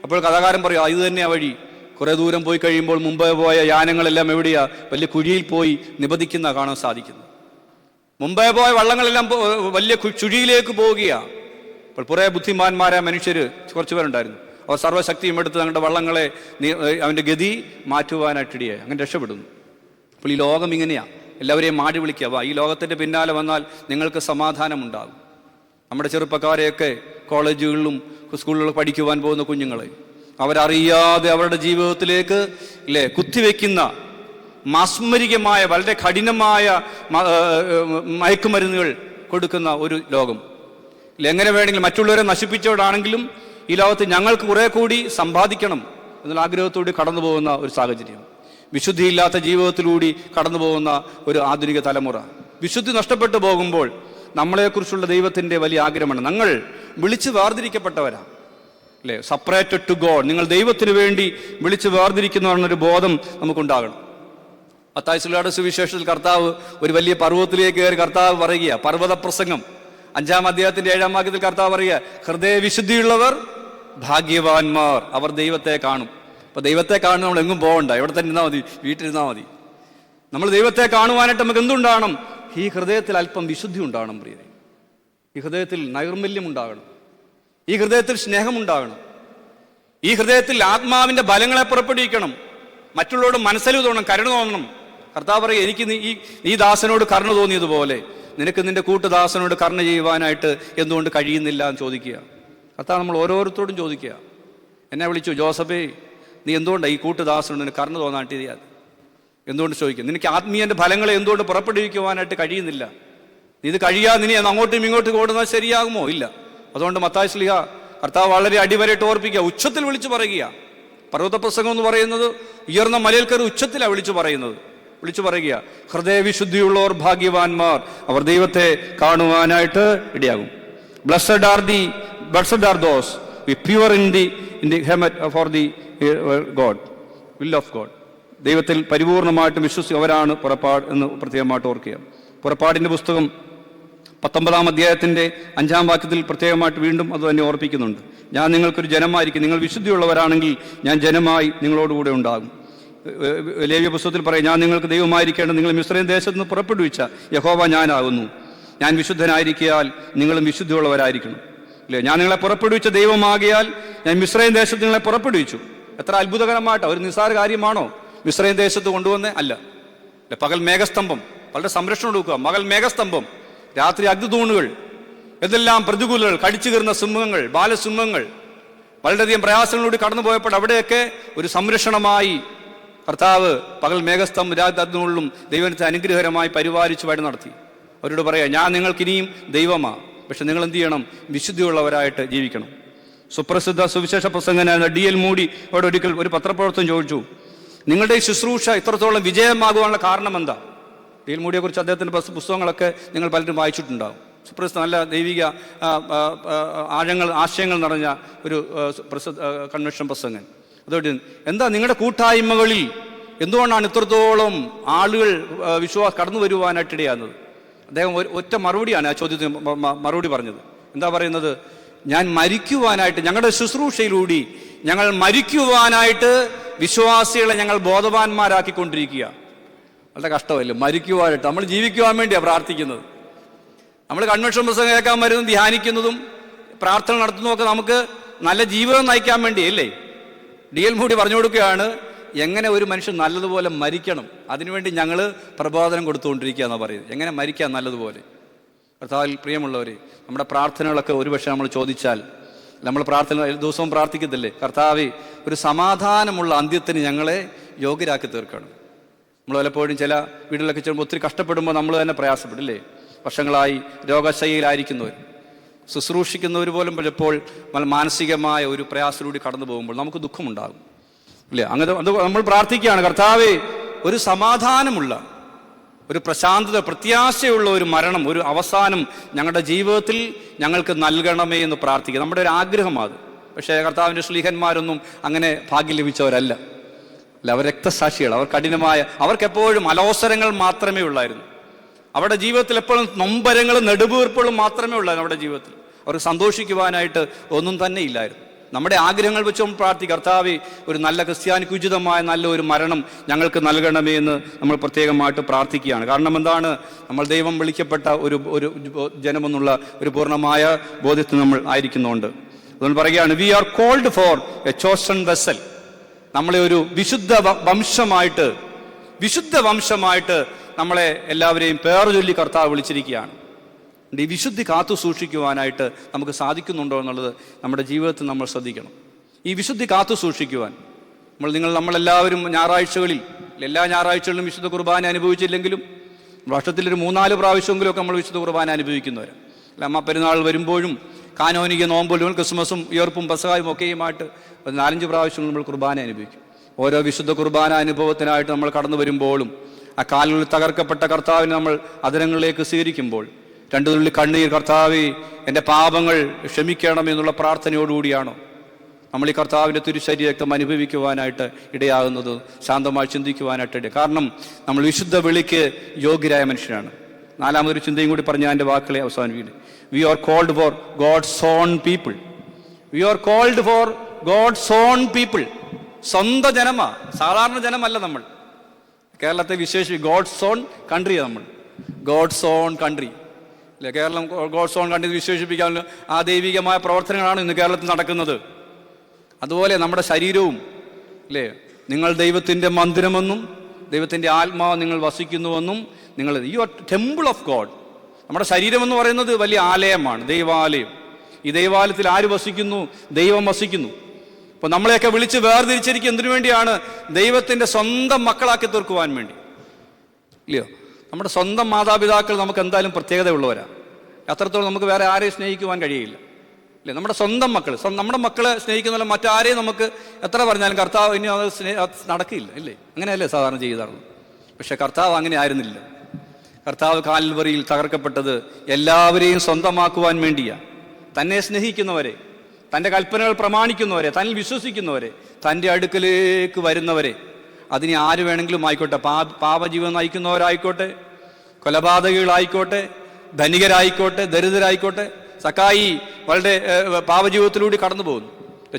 അപ്പോൾ കഥാകാരൻ പറയും, ഇത് തന്നെയാണ് വഴി. കുറേ ദൂരം പോയി കഴിയുമ്പോൾ മുമ്പേ പോയ യാനങ്ങളെല്ലാം എവിടെയാ? വലിയ കുഴിയിൽ പോയി നിബദിക്കുന്ന കാണാൻ സാധിക്കുന്നു. മുമ്പേ പോയ വള്ളങ്ങളെല്ലാം വലിയ ചുഴിയിലേക്ക് പോവുകയാണ്. അപ്പോൾ കുറേ ബുദ്ധിമാന്മാരായ മനുഷ്യർ കുറച്ച് പേരുണ്ടായിരുന്നു. അവർ സർവ്വശക്തിയും എടുത്ത് തങ്ങളുടെ വള്ളങ്ങളെ അവൻ്റെ ഗതി മാറ്റുവാനായിട്ടിടയായി. അങ്ങനെ രക്ഷപ്പെടുന്നു. അപ്പോൾ ഈ ലോകം ഇങ്ങനെയാണ്, എല്ലാവരെയും മാടി വിളിക്കുക, ഈ ലോകത്തിൻ്റെ പിന്നാലെ വന്നാൽ നിങ്ങൾക്ക് സമാധാനമുണ്ടാകും. നമ്മുടെ ചെറുപ്പക്കാരെയൊക്കെ കോളേജുകളിലും സ്കൂളുകളിലും പഠിക്കുവാൻ പോകുന്ന കുഞ്ഞുങ്ങളെ അവരറിയാതെ അവരുടെ ജീവിതത്തിലേക്ക്, ഇല്ലേ, കുത്തിവെക്കുന്ന മാസ്മരികമായ വളരെ കഠിനമായ മയക്കുമരുന്നുകൾ കൊടുക്കുന്ന ഒരു ലോകം. എങ്ങനെ വേണമെങ്കിലും മറ്റുള്ളവരെ നശിപ്പിച്ചവരാണെങ്കിലും ഈ ലോകത്ത് ഞങ്ങൾക്ക് കുറെ കൂടി സമ്പാദിക്കണം എന്നുള്ള ആഗ്രഹത്തോടെ കടന്നു പോകുന്ന ഒരു സാഹചര്യം. വിശുദ്ധിയില്ലാത്ത ജീവിതത്തിലൂടെ കടന്നു പോകുന്ന ഒരു ആധുനിക തലമുറ. വിശുദ്ധി നഷ്ടപ്പെട്ടു പോകുമ്പോൾ നമ്മളെക്കുറിച്ചുള്ള ദൈവത്തിൻ്റെ വലിയ ആഗ്രഹമാണ്, ഞങ്ങൾ വിളിച്ച് വേർതിരിക്കപ്പെട്ടവരാണ്, അല്ലേ? Separated to God. നിങ്ങൾ ദൈവത്തിന് വേണ്ടി വിളിച്ച് വേർതിരിക്കുന്നതെന്നൊരു ബോധം നമുക്കുണ്ടാകണം. മത്തായി സുവിശേഷത്തിൽ കർത്താവ് ഒരു വലിയ പർവ്വതത്തിലേക്ക് കയറി കർത്താവ് പറയുക, പർവ്വത പ്രസംഗം 5-ാം അധ്യായത്തിന്റെ 7-ാം വാക്യത്തിൽ കർത്താവ് പറയുക, ഹൃദയവിശുദ്ധിയുള്ളവർ ഭാഗ്യവാന്മാർ, അവർ ദൈവത്തെ കാണും. അപ്പൊ ദൈവത്തെ കാണുന്ന നമ്മൾ എങ്ങും പോകണ്ട, എവിടെ തന്നെ ഇരുന്നാൽ മതി, വീട്ടിലിരുന്നാൽ മതി. നമ്മൾ ദൈവത്തെ കാണുവാനായിട്ട് നമുക്ക് എന്തുണ്ടാകണം? ഈ ഹൃദയത്തിൽ അല്പം വിശുദ്ധി ഉണ്ടാകണം പ്രിയരെ. ഈ ഹൃദയത്തിൽ നൈർമല്യം ഉണ്ടാകണം. ഈ ഹൃദയത്തിൽ സ്നേഹമുണ്ടാകണം. ഈ ഹൃദയത്തിൽ ആത്മാവിന്റെ ബലങ്ങളെ പുറപ്പെടുവിക്കണം. മറ്റുള്ളവരോട് മനസ്സലിവ് തോന്നണം, കരുണ തോന്നണം. കർത്താവ് പറയും, എനിക്ക് നീ ദാസനോട് കരുണ തോന്നിയതുപോലെ നിനക്ക് നിന്റെ കൂട്ടുദാസനോട് കരുണ ചെയ്യുവാനായിട്ട് എന്തുകൊണ്ട് കഴിയുന്നില്ല എന്ന് ചോദിക്കുക. കർത്താവ് നമ്മൾ ഓരോരുത്തരോടും ചോദിക്കുക. എന്നെ വിളിച്ചു, ജോസഫേ, നീ എന്തുകൊണ്ടാണ് ഈ കൂട്ടുദാസനോട് നിനക്ക് കരുണ തോന്നാനായിട്ട് ചെയ്യാതെ? എന്തുകൊണ്ട് ചോദിക്കുക? നിനക്ക് ആത്മീയന്റെ ഫലങ്ങളെ എന്തുകൊണ്ട് പുറപ്പെടുവിക്കുവാനായിട്ട് കഴിയുന്നില്ല? നീ ഇത് കഴിയാതെ നീ അങ്ങോട്ടും ഇങ്ങോട്ടും ഓടുന്നത് ശരിയാകുമോ? ഇല്ല. അതുകൊണ്ട് മത്തായി ശ്ലീഹ കർത്താവ് വളരെ അടിവരയിട്ട് ഓർപ്പിക്കുക, ഉച്ചത്തിൽ വിളിച്ചു പറയുക. പർവ്വത പ്രസംഗം എന്ന് പറയുന്നത് ഉയർന്ന മലയിൽ കയറി ഉച്ചത്തിലാണ് വിളിച്ചു പറയുക, ഹൃദയവിശുദ്ധിയുള്ളവർ ഭാഗ്യവാന്മാർ, അവർ ദൈവത്തെ കാണുവാനായിട്ട് ഇടയാകും. Blessed are those pure in the heart for the God, will of God. ദൈവത്തിൽ പരിപൂർണമായിട്ടും വിശ്വസിച്ചവരാണ് പുറപ്പാട് എന്ന് പ്രത്യേകമായിട്ട് ഓർക്കുക. പുറപ്പാടിൻ്റെ പുസ്തകം 19-ാം അധ്യായത്തിൻ്റെ 5-ാം വാക്യത്തിൽ പ്രത്യേകമായിട്ട് വീണ്ടും അത് തന്നെ ഓർപ്പിക്കുന്നുണ്ട്. ഞാൻ നിങ്ങൾക്കൊരു ജനമായിരിക്കും, നിങ്ങൾ വിശുദ്ധിയുള്ളവരാണെങ്കിൽ ഞാൻ ജനമായി നിങ്ങളോടുകൂടെ ഉണ്ടാകും. ലേവ്യ പുസ്തകത്തിൽ പറയും, ഞാൻ നിങ്ങൾക്ക് ദൈവമായിരിക്കേണ്ടത് നിങ്ങൾ മിസ്രയീം ദേശത്ത് നിന്ന് പുറപ്പെടുവിച്ച യഹോവ ഞാനാകുന്നു. ഞാൻ വിശുദ്ധനായിരിക്കയാൽ നിങ്ങളും വിശുദ്ധിയുള്ളവരായിരിക്കണം. ഇല്ലേ, ഞാൻ നിങ്ങളെ പുറപ്പെടുവിച്ച ദൈവമാകിയാൽ ഞാൻ മിസ്രയീം ദേശത്ത് നിങ്ങളെ പുറപ്പെടുവിച്ചു. എത്ര അത്ഭുതകരമായിട്ടോ! ഒരു നിസ്സാര കാര്യമാണോ മിസ്രയീം ദേശത്ത് കൊണ്ടുവന്നേ? അല്ല. പകൽ മേഘസ്തംഭം, വളരെ സംരക്ഷണം കൊടുക്കുക. മകൾ മേഘസ്തംഭം, രാത്രി അഗ്നിതൂണുകൾ, എന്തെല്ലാം പ്രതികൂലങ്ങൾ, കടിച്ചു കയറുന്ന സിംഹങ്ങൾ, ബാലസിംഹങ്ങൾ, വളരെയധികം പ്രയാസങ്ങളിലൂടെ കടന്നു പോയപ്പോൾ അവിടെയൊക്കെ ഒരു സംരക്ഷണമായി കർത്താവ് പകൽ മേഘസ്തംഭം രാത്രി അഗ്നിതൂണിലും ദൈവത്തെ അനുഗ്രഹകരമായി പരിപാലിച്ച് വഴി നടത്തി. അവരോട് പറയാം, ഞാൻ നിങ്ങൾക്കിനിയും ദൈവമാ, പക്ഷെ നിങ്ങൾ എന്ത് ചെയ്യണം? വിശുദ്ധിയുള്ളവരായിട്ട് ജീവിക്കണം. സുപ്രസിദ്ധ സുവിശേഷ പ്രസംഗനായ D.L. മൂഡി അവിടെ ഒരിക്കൽ ഒരു പത്രപ്രവർത്തനം ചോദിച്ചു, നിങ്ങളുടെ ഈ ശുശ്രൂഷ ഇത്രത്തോളം വിജയമാകുവാനുള്ള കാരണം എന്താ? ഡി എൽ മൂഡിയെക്കുറിച്ച് അദ്ദേഹത്തിൻ്റെ പുസ്തകങ്ങളൊക്കെ നിങ്ങൾ പലരും വായിച്ചിട്ടുണ്ടാകും. നല്ല ദൈവിക ആശയങ്ങൾ നിറഞ്ഞ ഒരു കൺവെൻഷൻ പ്രസംഗൻ. അതുകൊണ്ട് എന്താ നിങ്ങളുടെ കൂട്ടായ്മകളിൽ എന്തുകൊണ്ടാണ് ഇത്രത്തോളം ആളുകൾ കടന്നു വരുവാനായിട്ടിടയാകുന്നത്? അദ്ദേഹം ഒറ്റ മറുപടിയാണ് ആ ചോദ്യത്തിന് മറുപടി പറഞ്ഞത്. എന്താ പറയുന്നത്? ഞാൻ മരിക്കുവാനായിട്ട്, ഞങ്ങളുടെ ശുശ്രൂഷയിലൂടെ ഞങ്ങൾ മരിക്കുവാനായിട്ട് വിശ്വാസികളെ ഞങ്ങൾ ബോധവാന്മാരാക്കിക്കൊണ്ടിരിക്കുക. വളരെ കഷ്ടമല്ലേ മരിക്കുവാനായിട്ട്? നമ്മൾ ജീവിക്കുവാൻ വേണ്ടിയാണ് പ്രാർത്ഥിക്കുന്നത്. നമ്മൾ കൺവെൻഷൻ പ്രസംഗം കേൾക്കാൻ വരുന്നതും ധ്യാനിക്കുന്നതും പ്രാർത്ഥന നടത്തുന്നതൊക്കെ നമുക്ക് നല്ല ജീവിതം നയിക്കാൻ വേണ്ടിയല്ലേ? ഡി എൽ മൂഡി പറഞ്ഞു കൊടുക്കുകയാണ് എങ്ങനെ ഒരു മനുഷ്യൻ നല്ലതുപോലെ മരിക്കണം, അതിനുവേണ്ടി ഞങ്ങൾ പ്രബോധനം കൊടുത്തുകൊണ്ടിരിക്കുക എന്നാണ് പറയുന്നത്. എങ്ങനെ മരിക്കാൻ നല്ലതുപോലെ. കർത്താവിൽ പ്രിയമുള്ളവരെ, നമ്മുടെ പ്രാർത്ഥനകളൊക്കെ ഒരുപക്ഷെ നമ്മൾ ചോദിച്ചാൽ, നമ്മൾ പ്രാർത്ഥന ദിവസവും പ്രാർത്ഥിക്കത്തില്ലേ, കർത്താവേ ഒരു സമാധാനമുള്ള അന്ത്യത്തിന് ഞങ്ങളെ യോഗ്യരാക്കി തീർക്കണം. നമ്മൾ പലപ്പോഴും ചില വീടുകളിലൊക്കെ ചെല്ലുമ്പോൾ ഒത്തിരി കഷ്ടപ്പെടുമ്പോൾ നമ്മൾ തന്നെ പ്രയാസപ്പെടില്ലേ? വർഷങ്ങളായി രോഗശയ്യയിലായിരിക്കുന്നവർ, ശുശ്രൂഷിക്കുന്നവർ പോലും പലപ്പോൾ മാനസികമായ ഒരു പ്രയാസത്തിലൂടെ കടന്നു പോകുമ്പോൾ നമുക്ക് ദുഃഖമുണ്ടാകും ഇല്ലേ? അങ്ങനെ നമ്മൾ പ്രാർത്ഥിക്കുകയാണ്, കർത്താവേ ഒരു സമാധാനമുള്ള, ഒരു പ്രശാന്തത, പ്രത്യാശയുള്ള ഒരു മരണം, ഒരു അവസാനം ഞങ്ങളുടെ ജീവിതത്തിൽ ഞങ്ങൾക്ക് നൽകണമേ എന്ന് പ്രാർത്ഥിക്കുക. നമ്മുടെ ഒരു ആഗ്രഹമാണ്. പക്ഷേ കർത്താവിൻ്റെ ശ്ലീഹന്മാരൊന്നും അങ്ങനെ ഭാഗ്യം ലഭിച്ചവരല്ല. അവർ രക്തസാക്ഷികൾ. അവർ കഠിനമായ, അവർക്കെപ്പോഴും അലോസരങ്ങൾ മാത്രമേ ഉള്ളായിരുന്നു. അവരുടെ ജീവിതത്തിൽ എപ്പോഴും നൊമ്പരങ്ങളും നെടുവീർപ്പുകളും മാത്രമേ ഉള്ളായിരുന്നു. അവരുടെ ജീവിതത്തിൽ അവർക്ക് സന്തോഷിക്കുവാനായിട്ട് ഒന്നും തന്നെ ഇല്ലായിരുന്നു. നമ്മുടെ ആഗ്രഹങ്ങൾ വെച്ച് നമ്മൾ പ്രാർത്ഥിക്കും, കർത്താവേ ഒരു നല്ല ക്രിസ്ത്യാനിക്ക് ഉചിതമായ നല്ല ഒരു മരണം ഞങ്ങൾക്ക് നൽകണമേ എന്ന് നമ്മൾ പ്രത്യേകമായിട്ട് പ്രാർത്ഥിക്കുകയാണ്. കാരണം എന്താണ്? നമ്മൾ ദൈവം വിളിക്കപ്പെട്ട ഒരു ജനമെന്നുള്ള ഒരു പൂർണ്ണമായ ബോധ്യത്തിൽ നമ്മൾ ആയിരിക്കുന്നുണ്ട്. അതുകൊണ്ട് പറയുകയാണ്, we are called for a chosen vessel. നമ്മളെ ഒരു വിശുദ്ധ വംശമായിട്ട് നമ്മളെ എല്ലാവരെയും പേർ ചൊല്ലി കർത്താവ് വിളിച്ചിരിക്കുകയാണ്. ഈ വിശുദ്ധി കാത്തു സൂക്ഷിക്കുവാനായിട്ട് നമുക്ക് സാധിക്കുന്നുണ്ടോ എന്നുള്ളത് നമ്മുടെ ജീവിതത്തിൽ നമ്മൾ ശ്രദ്ധിക്കണം. ഈ വിശുദ്ധി കാത്തു സൂക്ഷിക്കുവാൻ നമ്മളെല്ലാവരും എല്ലാ ഞായറാഴ്ചകളിലും വിശുദ്ധ കുർബാന അനുഭവിച്ചില്ലെങ്കിലും വർഷത്തിലൊരു 3-4 പ്രാവശ്യമെങ്കിലുമൊക്കെ നമ്മൾ വിശുദ്ധ കുർബാന അനുഭവിക്കുന്നവർ. അമ്മ പെരുന്നാൾ വരുമ്പോഴും കാനോനിക നോമ്പുകളും ക്രിസ്മസും ഉയർപ്പും പെസഹായും ഒക്കെയുമായിട്ട് 4-5 പ്രാവശ്യം നമ്മൾ കുർബാന അനുഭവിക്കും. ഓരോ വിശുദ്ധ കുർബാന അനുഭവത്തിനായിട്ട് നമ്മൾ കടന്നു വരുമ്പോഴും ആ കാലുകളിൽ തകർക്കപ്പെട്ട കർത്താവിനെ നമ്മൾ അതിരങ്ങളിലേക്ക് സ്വീകരിക്കുമ്പോൾ 2 തുള്ളി കണ്ണീർ, കർത്താവേ എൻ്റെ പാപങ്ങൾ ക്ഷമിക്കണം എന്നുള്ള പ്രാർത്ഥനയോടുകൂടിയാണോ നമ്മൾ ഈ കർത്താവിൻ്റെ തിരുശരീര രക്തം അനുഭവിക്കുവാനായിട്ട് ഇടയാകുന്നത്? ശാന്തമായി ചിന്തിക്കുവാനായിട്ട് കാരണം നമ്മൾ വിശുദ്ധ വിളിക്ക് യോഗ്യരായ മനുഷ്യരാണ്. 4-മതൊരു ചിന്തയും കൂടി പറഞ്ഞ് എൻ്റെ വാക്കുകളെ അവസാനിപ്പിക്കുന്നു. We are called for God's own people. We are called for God's own people. സ്വന്തം ജനമാ, സാധാരണ ജനമല്ല. നമ്മൾ കേരളത്തെ ഗോഡ്സ് ഓൺ കൺട്രിയാണ്. നമ്മൾ ഗോഡ്സ് ഓൺ കൺട്രി അല്ലെ? കേരളം ഗോഡ്സ് ഓൺ കൺട്രി വിശേഷിപ്പിക്കാനുള്ള ആ ദൈവികമായ പ്രവർത്തനങ്ങളാണ് ഇന്ന് കേരളത്തിൽ നടക്കുന്നത്. അതുപോലെ നമ്മുടെ ശരീരവും അല്ലേ, നിങ്ങൾ ദൈവത്തിൻ്റെ മന്ദിരമെന്നും ദൈവത്തിൻ്റെ ആത്മാവ് നിങ്ങൾ വസിക്കുന്നുവെന്നും you are temple of God. നമ്മുടെ ശരീരമെന്ന് പറയുന്നത് വലിയ ആലയമാണ്, ദൈവാലയം. ഈ ദൈവാലയത്തിൽ ആര് വസിക്കുന്നു? ദൈവം വസിക്കുന്നു. അപ്പോൾ നമ്മളെയൊക്കെ വിളിച്ച് വേർതിരിച്ചിരിക്കുക എന്തിനു വേണ്ടിയാണ്? ദൈവത്തിൻ്റെ സ്വന്തം മക്കളാക്കി തീർക്കുവാൻ വേണ്ടി, ഇല്ലയോ? നമ്മുടെ സ്വന്തം മാതാപിതാക്കൾ നമുക്ക് എന്തായാലും പ്രത്യേകതയുള്ളവരാണ്. അത്രത്തോളം നമുക്ക് വേറെ ആരെയും സ്നേഹിക്കുവാൻ കഴിയില്ല, അല്ലേ? നമ്മുടെ സ്വന്തം മക്കൾ, നമ്മുടെ മക്കളെ സ്നേഹിക്കുന്ന മറ്റാരെയും നമുക്ക് എത്ര പറഞ്ഞാലും കർത്താവ് ഇനി അത് നടക്കില്ല, ഇല്ലേ? അങ്ങനെയല്ലേ സാധാരണ ചെയ്താറുള്ളത്. പക്ഷെ കർത്താവ് അങ്ങനെ ആയിരുന്നില്ല. കർത്താവ് കാൽവറിയിൽ തകർക്കപ്പെട്ടത് എല്ലാവരെയും സ്വന്തമാക്കുവാൻ വേണ്ടിയാണ്. തന്നെ സ്നേഹിക്കുന്നവരെ, തൻ്റെ കൽപ്പനകൾ പ്രമാണിക്കുന്നവരെ, തന്നിൽ വിശ്വസിക്കുന്നവരെ, തൻ്റെ അടുക്കലേക്ക് വരുന്നവരെ, അതിന് ആര് വേണമെങ്കിലും ആയിക്കോട്ടെ, പാപജീവൻ നയിക്കുന്നവരായിക്കോട്ടെ, കൊലപാതകികളായിക്കോട്ടെ, ധനികരായിക്കോട്ടെ, ദരിദ്രരായിക്കോട്ടെ. സക്കായി വളരെ പാപജീവിതത്തിലൂടെ കടന്നു പോകുന്നു.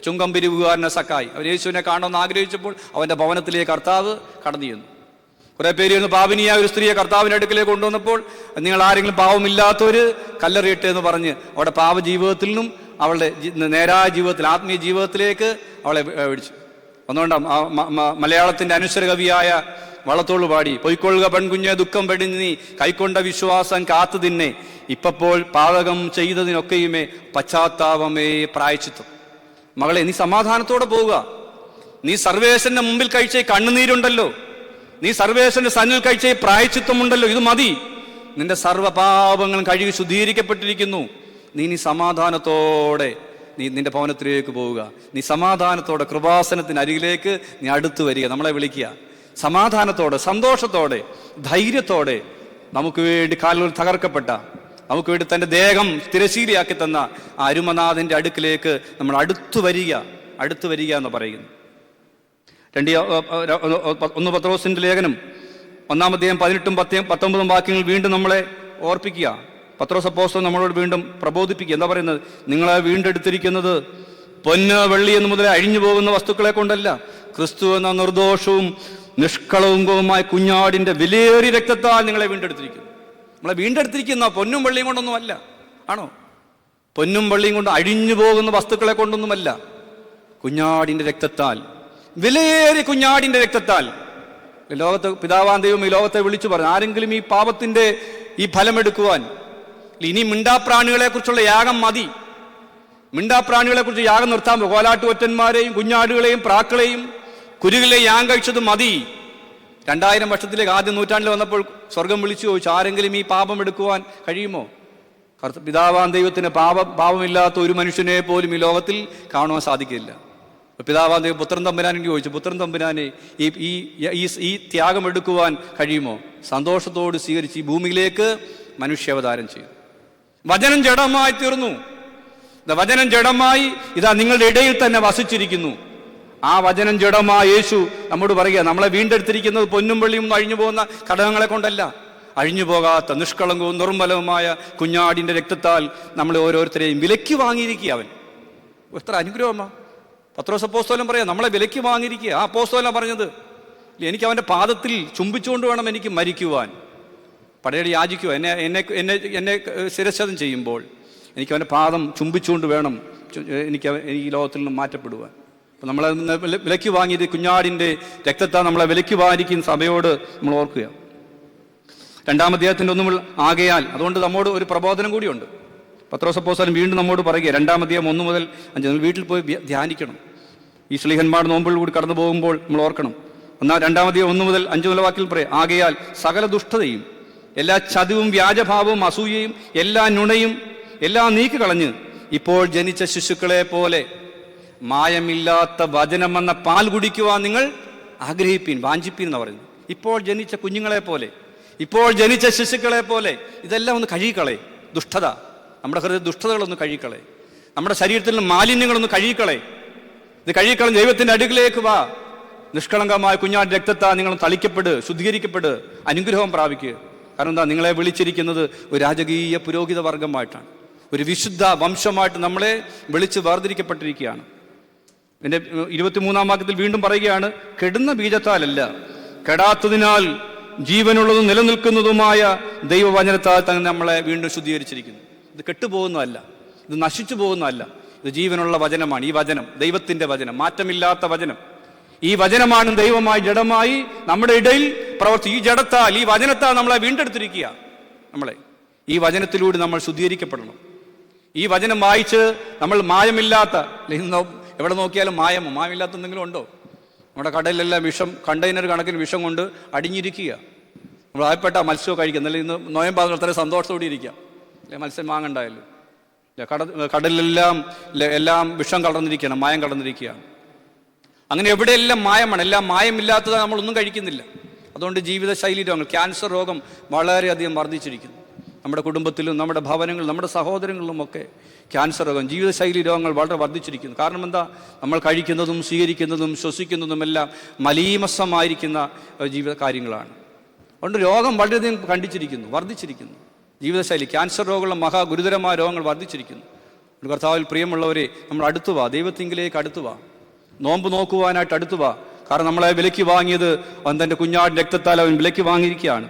ചുങ്കം പിരിവുകാരനെ സക്കായി, അവൻ യേശുവിനെ കാണണമെന്ന് ആഗ്രഹിച്ചപ്പോൾ അവൻ്റെ ഭവനത്തിലേക്ക് കർത്താവ് കടന്നു ചെന്നു. കുറെ പേര് ഇരുന്ന് പാപിനിയായ ഒരു സ്ത്രീയെ കർത്താവിൻ്റെ അടുക്കിലേക്ക് കൊണ്ടുവന്നപ്പോൾ, നിങ്ങൾ ആരെങ്കിലും പാവമില്ലാത്തവർ കല്ലെറിയട്ടെ എന്ന് പറഞ്ഞ് അവിടെ പാപജീവിതത്തിൽ നിന്നും അവളുടെ നേരായ ജീവിതത്തിൽ, ആത്മീയ ജീവിതത്തിലേക്ക് അവളെ വിളിച്ചു. ഒന്നുകൊണ്ട് മലയാളത്തിൻ്റെ അനശ്വര കവിയായ വള്ളത്തോൾ പാടി, പൊയ്ക്കൊള്ളുക പെൺകുഞ്ഞ് ദുഃഖം പെടിഞ്ഞ് നീ കൈക്കൊണ്ട വിശ്വാസം കാത്തു തിന്നെ, ഇപ്പപ്പോൾ പാതകം ചെയ്തതിനൊക്കെയുമേ പശ്ചാത്താപമേ പ്രായശ്ചിത്തം. മകളെ, നീ സമാധാനത്തോടെ പോവുക. നീ സർവേശ്വരന്റെ മുമ്പിൽ കഴിച്ച കണ്ണുനീരുണ്ടല്ലോ, നീ സർവേശ്വരന്റെ സന്നിൽ കഴിച്ച പ്രായശ്ചിത്തമുണ്ടല്ലോ, ഇത് മതി. നിന്റെ സർവ്വപാപങ്ങളും കഴുകി ശുദ്ധീകരിക്കപ്പെട്ടിരിക്കുന്നു. നീ സമാധാനത്തോടെ നിന്റെ ഭവനത്തിലേക്ക് പോവുക. നീ സമാധാനത്തോടെ കൃപാസനത്തിന് അരികിലേക്ക് നീ അടുത്ത് വരിക. നമ്മളെ വിളിക്കുക. സമാധാനത്തോടെ, സന്തോഷത്തോടെ, ധൈര്യത്തോടെ നമുക്ക് വേണ്ടി കാലുകൾ തകർക്കപ്പെട്ട, നമുക്ക് വേണ്ടി തൻ്റെ ദേഹം തിരശീലയാക്കി തന്ന ആ അരുമനാഥൻ്റെ അടുക്കിലേക്ക് നമ്മൾ അടുത്തു വരിക എന്ന് പറയുന്നു. 1 പത്രോസിന്റെ ലേഖനം 1-ാം അധ്യായം 18-19 വാക്യങ്ങൾ വീണ്ടും നമ്മളെ ഓർപ്പിക്കുക. പത്രോസ് അപ്പോസ്തലൻ നമ്മളോട് വീണ്ടും പ്രബോധിപ്പിക്കുക. എന്താ പറയുന്നത്? നിങ്ങളെ വീണ്ടെടുത്തിരിക്കുന്നത് പൊന്ന് വെള്ളി എന്ന് മുതലേ അഴിഞ്ഞു പോകുന്ന വസ്തുക്കളെ കൊണ്ടല്ല, ക്രിസ്തു എന്ന നിർദോഷവും നിഷ്കളങ്കവുമായ കുഞ്ഞാടിന്റെ വിലയേറിയ രക്തത്താൽ നിങ്ങളെ വീണ്ടെടുത്തിരിക്കുന്നു. നമ്മളെ വീണ്ടെടുത്തിരിക്കുന്ന പൊന്നും വെള്ളിയും കൊണ്ടൊന്നും അല്ല. ആണോ? പൊന്നും വെള്ളിയും കൊണ്ട് അഴിഞ്ഞു പോകുന്ന വസ്തുക്കളെ കൊണ്ടൊന്നുമല്ല, കുഞ്ഞാടിന്റെ രക്തത്താൽ, വിലയേറിയ കുഞ്ഞാടിന്റെ രക്തത്താൽ. ലോകത്ത് പിതാവാം ദൈവം ഈ ലോകത്തെ വിളിച്ചു പറഞ്ഞു, ആരെങ്കിലും ഈ പാപത്തിന്റെ ഈ ഫലമെടുക്കുവാൻ, ഇനി മിണ്ടാപ്രാണികളെ കുറിച്ചുള്ള യാഗം മതി, മിണ്ടാപ്രാണികളെ കുറിച്ച് യാഗം നിർത്താൻ പോകും, കോലാട്ടുകൊറ്റന്മാരെയും കുഞ്ഞാടുകളെയും പ്രാക്കളെയും കുരുകളെയും യാഗം കഴിച്ചത് മതി. 2000 വർഷത്തിലേക്ക് ആദ്യ നൂറ്റാണ്ടിൽ വന്നപ്പോൾ സ്വർഗം വിളിച്ചു ചോദിച്ചു, ആരെങ്കിലും ഈ പാപം എടുക്കുവാൻ കഴിയുമോ? പിതാവാം ദൈവത്തിന് പാപമില്ലാത്ത ഒരു മനുഷ്യനെ പോലും ഈ ലോകത്തിൽ കാണുവാൻ സാധിക്കില്ല. പിതാവാം ദൈവം പുത്രൻ തമ്പുരാനോട് ചോദിച്ചു, പുത്രൻ തമ്പുരാനെ ഈ ത്യാഗം എടുക്കുവാൻ കഴിയുമോ? സന്തോഷത്തോട് സ്വീകരിച്ച് ഈ ഭൂമിയിലേക്ക് മനുഷ്യാവതാരം ചെയ്തു. വചനം ജഡമായി തീർന്നു. വചനം ജഡമായി ഇതാ നിങ്ങളുടെ ഇടയിൽ തന്നെ വസിച്ചിരിക്കുന്നു. ആ വചനം ജഡമായ യേശു നമ്മോട് പറയുക, നമ്മളെ വീണ്ടെടുത്തിരിക്കുന്നത് പൊന്നും വെള്ളിയും അഴിഞ്ഞു പോകുന്ന ഘടകങ്ങളെ കൊണ്ടല്ല, അഴിഞ്ഞു പോകാത്ത നിഷ്കളങ്കവും നിർമ്മലവുമായ കുഞ്ഞാടിന്റെ രക്തത്താൽ നമ്മളെ ഓരോരുത്തരെയും വിലയ്ക്ക് വാങ്ങിയിരിക്കുക. അവൻ എത്ര അനുഗ്രഹമാ! പത്രോസ് അപ്പോസ്തലൻ പറയാം, നമ്മളെ വിലയ്ക്ക് വാങ്ങിയിരിക്കുക. ആ അപ്പോസ്തലനാ പറഞ്ഞത്, എനിക്ക് അവൻ്റെ പാദത്തിൽ ചുംബിച്ചുകൊണ്ട് വേണം എനിക്ക് മരിക്കുവാൻ, പടയടി യാചിക്കുക, എന്നെ ശിരച്ഛേദം ചെയ്യുമ്പോൾ എനിക്ക് അവൻ്റെ പാദം ചുംബിച്ചുകൊണ്ട് വേണം എനിക്ക് ഈ ലോകത്തിൽ നിന്ന് മാറ്റപ്പെടുവാൻ. അപ്പം നമ്മളെ വിലയ്ക്ക് വാങ്ങിയത് കുഞ്ഞാടിൻ്റെ രക്തത്താൽ നമ്മളെ വിലയ്ക്ക് വാങ്ങിയിരിക്കുന്ന സഭയോട് നമ്മൾ ഓർക്കുക. 2-ാം അധ്യായത്തിൻ്റെ 1 ആകയാൽ, അതുകൊണ്ട് നമ്മോട് ഒരു പ്രബോധനം കൂടിയുണ്ട്. പത്രോസ് അപ്പോസ്തലൻ വീണ്ടും നമ്മോട് പറയുക, 2-ാം അധ്യായം 1 മുതൽ 5 നിങ്ങൾ വീട്ടിൽ പോയി ധ്യാനിക്കണം. ഈ ശ്ലീഹന്മാർ നോമ്പിൽ കൂടി കടന്നു പോകുമ്പോൾ നമ്മൾ ഓർക്കണം. 2-ാം അധ്യായം 1 മുതൽ 5 മുതൽ വാക്കിൽ പറയാം, ആകയാൽ സകല ദുഷ്ടതയും എല്ലാ ചതിവും വ്യാജഭാവവും അസൂയയും എല്ലാ നുണയും എല്ലാം നീക്കിക്കളഞ്ഞ് ഇപ്പോൾ ജനിച്ച ശിശുക്കളെ പോലെ മായമില്ലാത്ത വചനമെന്ന പാൽ കുടിക്കുവാൻ നിങ്ങൾ ആഗ്രഹിപ്പീൻ, വാഞ്ചിപ്പീൻ എന്ന് പറയുന്നത്. ഇപ്പോൾ ജനിച്ച കുഞ്ഞുങ്ങളെ പോലെ, ഇപ്പോൾ ജനിച്ച ശിശുക്കളെ പോലെ ഇതെല്ലാം ഒന്ന് കഴുകിക്കളെ. ദുഷ്ടത, നമ്മുടെ ഹൃദയ ദുഷ്ടതകളൊന്ന് കഴുകിക്കളെ, നമ്മുടെ ശരീരത്തിൽ നിന്ന് മാലിന്യങ്ങളൊന്ന് കഴുകിക്കളെ. ഇത് കഴുകിക്കളഞ്ഞ് ദൈവത്തിൻ്റെ അടുക്കിലേക്ക് വാ. നിഷ്കളങ്കമായ കുഞ്ഞാടിന്റെ രക്തത്താൽ നിങ്ങൾ തളിക്കപ്പെട്, ശുദ്ധീകരിക്കപ്പെട്, അനുഗ്രഹം പ്രാപിക്കുക. കാരണം എന്താ? നിങ്ങളെ വിളിച്ചിരിക്കുന്നത് ഒരു രാജകീയ പുരോഹിത വർഗമായിട്ടാണ്, ഒരു വിശുദ്ധ വംശമായിട്ട് നമ്മളെ വിളിച്ച് വേർതിരിക്കപ്പെട്ടിരിക്കുകയാണ്. എൻ്റെ 23-ാം വാക്യത്തിൽ വീണ്ടും പറയുകയാണ്, കെടുന്ന ബീജത്താലല്ല, കെടാത്തതിനാൽ ജീവനുള്ളതും നിലനിൽക്കുന്നതുമായ ദൈവവചനത്താൽ തന്നെ നമ്മളെ വീണ്ടും ശുദ്ധീകരിച്ചിരിക്കുന്നു. ഇത് കെട്ടുപോകുന്നതല്ല, ഇത് നശിച്ചു പോകുന്നതല്ല, ഇത് ജീവനുള്ള വചനമാണ്. ഈ വചനം ദൈവത്തിൻ്റെ വചനം, മാറ്റമില്ലാത്ത വചനം. ഈ വചനമാണ് ദൈവമായി ജഡമായി നമ്മുടെ ഇടയിൽ ഈ ജഡത്താൽ, ഈ വചനത്താൽ നമ്മളെ വീണ്ടെടുത്തിരിക്കുക. നമ്മളെ ഈ വചനത്തിലൂടെ നമ്മൾ ശുദ്ധീകരിക്കപ്പെടണം. ഈ വചനം വായിച്ച് നമ്മൾ മായമില്ലാത്ത, എവിടെ നോക്കിയാലും മായമില്ലാത്ത എന്തെങ്കിലും ഉണ്ടോ? നമ്മുടെ കടലിലെല്ലാം വിഷം, കണ്ടെയ്നർ കണക്കിന് വിഷം കൊണ്ട് അടിഞ്ഞിരിക്കുക. നമ്മൾ ആയപ്പെട്ട മത്സ്യമൊക്കെ കഴിക്കുക, എന്നാലും ഇന്ന് നോയമ്പാകുന്ന അത്ര സന്തോഷത്തോടെ ഇരിക്കാം, അല്ലെ? മത്സ്യം വാങ്ങണ്ടായല്ലോ. കടലിലെല്ലാം വിഷം കടന്നിരിക്കുകയാണ്, മായം കടന്നിരിക്കുകയാണ്. അങ്ങനെ എവിടെയെല്ലാം മായമാണ്, എല്ലാം മായമില്ലാത്തത് നമ്മളൊന്നും കഴിക്കുന്നില്ല. അതുകൊണ്ട് ജീവിതശൈലി രോഗങ്ങൾ, ക്യാൻസർ രോഗം വളരെയധികം വർദ്ധിച്ചിരിക്കുന്നു. നമ്മുടെ കുടുംബത്തിലും നമ്മുടെ ഭവനങ്ങളിലും നമ്മുടെ സഹോദരങ്ങളിലുമൊക്കെ ക്യാൻസർ രോഗം, ജീവിതശൈലി രോഗങ്ങൾ വളരെ വർദ്ധിച്ചിരിക്കുന്നു. കാരണം എന്താ? നമ്മൾ കഴിക്കുന്നതും സ്വീകരിക്കുന്നതും ശ്വസിക്കുന്നതുമെല്ലാം മലീമസമായിരിക്കുന്ന ജീവിത കാര്യങ്ങളാണ്. അതുകൊണ്ട് രോഗം വളരെയധികം വർദ്ധിച്ചിരിക്കുന്നു. ജീവിതശൈലി, ക്യാൻസർ രോഗമുള്ള മഹാഗുരുതരമായ രോഗങ്ങൾ വർദ്ധിച്ചിരിക്കുന്നു. കർത്താവിൽ പ്രിയമുള്ളവരെ, നമ്മൾ അടുത്തുവാ, ദൈവത്തിങ്കിലേക്ക് അടുത്തുവാ, നോമ്പ് നോക്കുവാനായിട്ട് അടുത്തുവാ. കാരണം നമ്മളെ വിലയ്ക്ക് വാങ്ങിയത് അവൻ തൻ്റെ കുഞ്ഞാടിൻ്റെ രക്തത്താൽ അവൻ വിലയ്ക്ക് വാങ്ങിയിരിക്കുകയാണ്.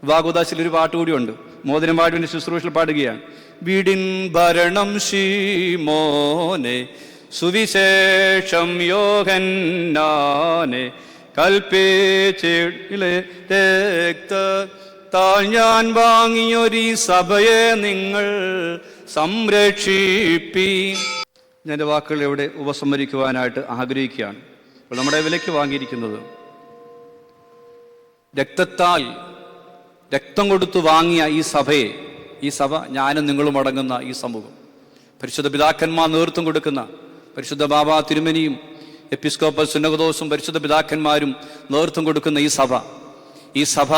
വിവാഹോദാശിൽ ഒരു പാട്ട് കൂടിയുണ്ട്, മോതിരം പാടിൻ്റെ ശുശ്രൂഷയിൽ പാടുകയാണ്. വീടിൻ ഭരണം ശീമോനെ, സുവിശേഷം യോഹന്നാനെ, കൽപ്പിച്ചിലെ രക്തത്താൽ ഞാൻ വാങ്ങിയൊരീ സഭയെ നിങ്ങൾ സംരക്ഷിപ്പീൻ. ഞാൻ എൻ്റെ വാക്കുകൾ ഇവിടെ ഉപസംഹരിക്കുവാനായിട്ട് ആഗ്രഹിക്കുകയാണ്. അപ്പോൾ നമ്മുടെ വിലയ്ക്ക് വാങ്ങിയിരിക്കുന്നത് രക്തത്താൽ, രക്തം കൊടുത്തു വാങ്ങിയ ഈ സഭയെ, ഈ സഭ ഞാനും നിങ്ങളും അടങ്ങുന്ന ഈ സമൂഹം, പരിശുദ്ധ പിതാക്കന്മാർ നേതൃത്വം കൊടുക്കുന്ന പരിശുദ്ധ ബാബ തിരുമേനിയും എപ്പിസ്കോപ്പൽ സുന്നകദോസും പരിശുദ്ധ പിതാക്കന്മാരും നേതൃത്വം കൊടുക്കുന്ന ഈ സഭ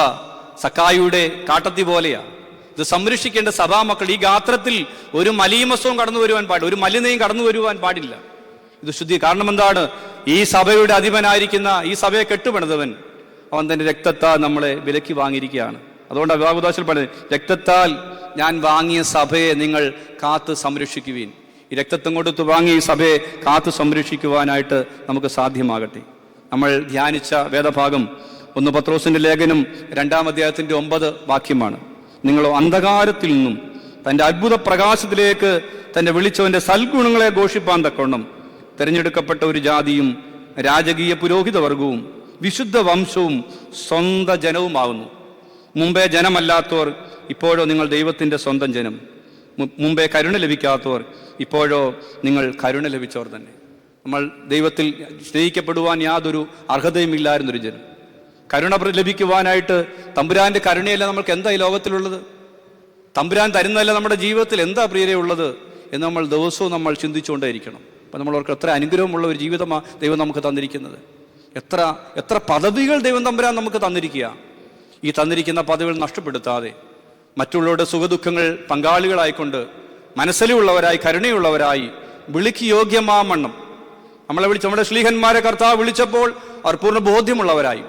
സക്കായിയുടെ കാട്ടത്തി പോലെയാ. ഇത് സംരക്ഷിക്കേണ്ട സഭാമക്കൾ. ഈ ഗാത്രത്തിൽ ഒരു മലീമസവും കടന്നു വരുവാൻ പാടില്ല, ഒരു മലിനയും കടന്നു വരുവാൻ പാടില്ല. ഇത് ശുദ്ധി. കാരണം എന്താണ്? ഈ സഭയുടെ അധിപനായിരിക്കുന്ന, ഈ സഭയെ കെട്ടുപണിതവൻ, അവൻ തന്റെ രക്തത്താൽ നമ്മളെ വിലക്കി വാങ്ങിയിരിക്കുകയാണ്. അതുകൊണ്ട് വിവാഹോദാശയിൽ പറയുന്നത്, രക്തത്താൽ ഞാൻ വാങ്ങിയ സഭയെ നിങ്ങൾ കാത്ത് സംരക്ഷിക്കുവീൻ. ഈ രക്തത്വം കൊടുത്ത് വാങ്ങിയ ഈ സഭയെ കാത്തു സംരക്ഷിക്കുവാനായിട്ട് നമുക്ക് സാധ്യമാകട്ടെ. നമ്മൾ ധ്യാനിച്ച വേദഭാഗം 1 പത്രോസിന്റെ ലേഖനം 2-ാം അധ്യായത്തിന്റെ 9 വാക്യമാണ്. നിങ്ങളോ അന്ധകാരത്തിൽ നിന്നും തൻ്റെ അത്ഭുത പ്രകാശത്തിലേക്ക് തന്നെ വിളിച്ചവന്റെ സൽഗുണങ്ങളെ ഘോഷിപ്പാൻ തക്കവണ്ണം തിരഞ്ഞെടുക്കപ്പെട്ട ഒരു ജാതിയും രാജകീയ പുരോഹിതവർഗവും വിശുദ്ധ വംശവും സ്വന്തം ജനവുമാകുന്നു. മുമ്പേ ജനമല്ലാത്തവർ, ഇപ്പോഴോ നിങ്ങൾ ദൈവത്തിൻ്റെ സ്വന്തം ജനം. മുമ്പേ കരുണ ലഭിക്കാത്തവർ, ഇപ്പോഴോ നിങ്ങൾ കരുണ ലഭിച്ചവർ തന്നെ. നമ്മൾ ദൈവത്തിൽ സ്നേഹിക്കപ്പെടുവാൻ യാതൊരു അർഹതയും ഇല്ലായിരുന്നൊരു ജനം. കരുണ ലഭിക്കുവാനായിട്ട് തമ്പുരാന്റെ കരുണയല്ല നമ്മൾക്ക് എന്താ ഈ ലോകത്തിലുള്ളത്? തമ്പുരാൻ തരുന്നതല്ല നമ്മുടെ ജീവിതത്തിൽ എന്താ പ്രിയരെ ഉള്ളത് എന്ന് നമ്മൾ ദിവസവും നമ്മൾ ചിന്തിച്ചുകൊണ്ടേയിരിക്കണം. അപ്പം നമ്മളവർക്ക് എത്ര അനുഗ്രഹമുള്ള ഒരു ജീവിതമാണ് ദൈവം നമുക്ക് തന്നിരിക്കുന്നത്. എത്ര പദവികൾ ദൈവം തമ്പുരാൻ നമുക്ക് തന്നിരിക്കുക. ഈ തന്നിരിക്കുന്ന പദവികൾ നഷ്ടപ്പെടുത്താതെ മറ്റുള്ളവരുടെ സുഖദുഃഖങ്ങൾ പങ്കാളികളായിക്കൊണ്ട് മനസ്സിലുള്ളവരായി, കരുണയുള്ളവരായി, വിളിക്ക് യോഗ്യമാമണ്ണം നമ്മളെ വിളിച്ച്, നമ്മുടെ ശ്ലീഹന്മാരെ കർത്താവ് വിളിച്ചപ്പോൾ അവർ പൂർണ്ണ ബോധ്യമുള്ളവരായി.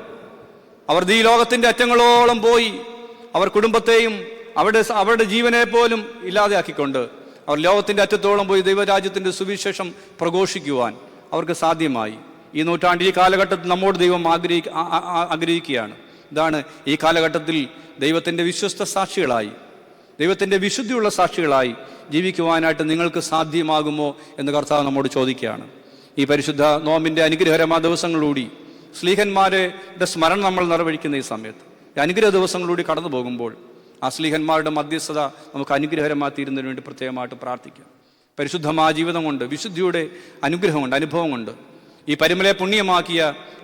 അവർ ഈ ലോകത്തിന്റെ അറ്റങ്ങളോളം പോയി അവർ കുടുംബത്തെയും അവരുടെ ജീവനെ പോലും ഇല്ലാതെയാക്കിക്കൊണ്ട് അവർ ലോകത്തിന്റെ അറ്റത്തോളം പോയി ദൈവരാജ്യത്തിന്റെ സുവിശേഷം പ്രഘോഷിക്കുവാൻ അവർക്ക് സാധ്യമായി. ഈ നൂറ്റാണ്ട്, ഈ കാലഘട്ടത്തിൽ നമ്മോട് ദൈവം ആഗ്രഹിക്കുകയാണ്. ഇതാണ്, ഈ കാലഘട്ടത്തിൽ ദൈവത്തിന്റെ വിശ്വസ്ത സാക്ഷികളായി, ദൈവത്തിന്റെ വിശുദ്ധിയുള്ള സാക്ഷികളായി ജീവിക്കുവാനായിട്ട് നിങ്ങൾക്ക് സാധ്യമാകുമോ എന്ന് കർത്താവ് നമ്മോട് ചോദിക്കുകയാണ്. ഈ പരിശുദ്ധ നോമ്പിന്റെ അനുഗ്രഹകരമായ ദിവസങ്ങളിലൂടെ ശ്ലീഹന്മാരുടെ സ്മരണ നമ്മൾ നിർവഹിക്കുന്ന ഈ സമയത്ത്, ഈ അനുഗ്രഹ ദിവസങ്ങളിലൂടെ കടന്നു പോകുമ്പോൾ ആ ശ്ലീഹന്മാരുടെ മധ്യസ്ഥത നമുക്ക് അനുഗ്രഹകരമായി തീരുന്നതിന് വേണ്ടി പ്രത്യേകമായിട്ട് പ്രാർത്ഥിക്കാം. പരിശുദ്ധമായ ജീവിതം കൊണ്ട്, വിശുദ്ധിയുടെ അനുഗ്രഹം കൊണ്ട്, അനുഭവം കൊണ്ട് ഈ പരിമലയെ പുണ്യമാക്കിയ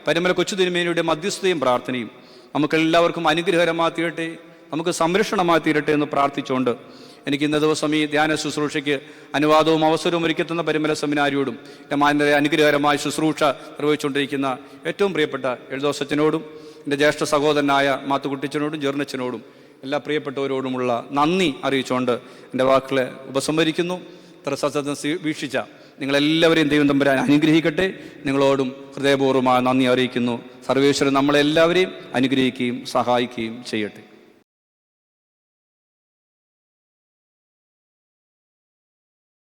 പരിമല കൊച്ചു തിരുമേനിയുടെ മധ്യസ്ഥതയും പ്രാർത്ഥനയും നമുക്കെല്ലാവർക്കും അനുഗ്രഹകരമായി തീരട്ടെ, നമുക്ക് സംരക്ഷണമായി തീരട്ടെ എന്ന് പ്രാർത്ഥിച്ചുകൊണ്ട് എനിക്ക് ഇന്ന ദിവസം ഈ ധ്യാന ശുശ്രൂഷയ്ക്ക് അനുവാദവും അവസരവും ഒരുക്കെത്തുന്ന പരിമല സെമിനാരിയോടും എൻ്റെ മാന്യരെ അനുഗ്രഹകരമായ ശുശ്രൂഷ നിർവഹിച്ചുകൊണ്ടിരിക്കുന്ന ഏറ്റവും പ്രിയപ്പെട്ട എഴുദോസച്ചനോടും എൻ്റെ ജ്യേഷ്ഠ സഹോദരനായ മാത്തുകുട്ടിച്ചനോടും ജെറിനച്ചനോടും എല്ലാ പ്രിയപ്പെട്ടവരോടുമുള്ള നന്ദി അറിയിച്ചുകൊണ്ട് എൻ്റെ വാക്കുകളെ ഉപസംഹരിക്കുന്നു. ഇത്ര സത്യം വീക്ഷിച്ച നിങ്ങളെല്ലാവരെയും ദൈവം തമ്പുരാൻ അനുഗ്രഹിക്കട്ടെ. നിങ്ങളോടും ഹൃദയപൂർവ്വമായ നന്ദി അറിയിക്കുന്നു. സർവേശ്വരൻ നമ്മളെല്ലാവരെയും അനുഗ്രഹിക്കുകയും സഹായിക്കുകയും ചെയ്യട്ടെ.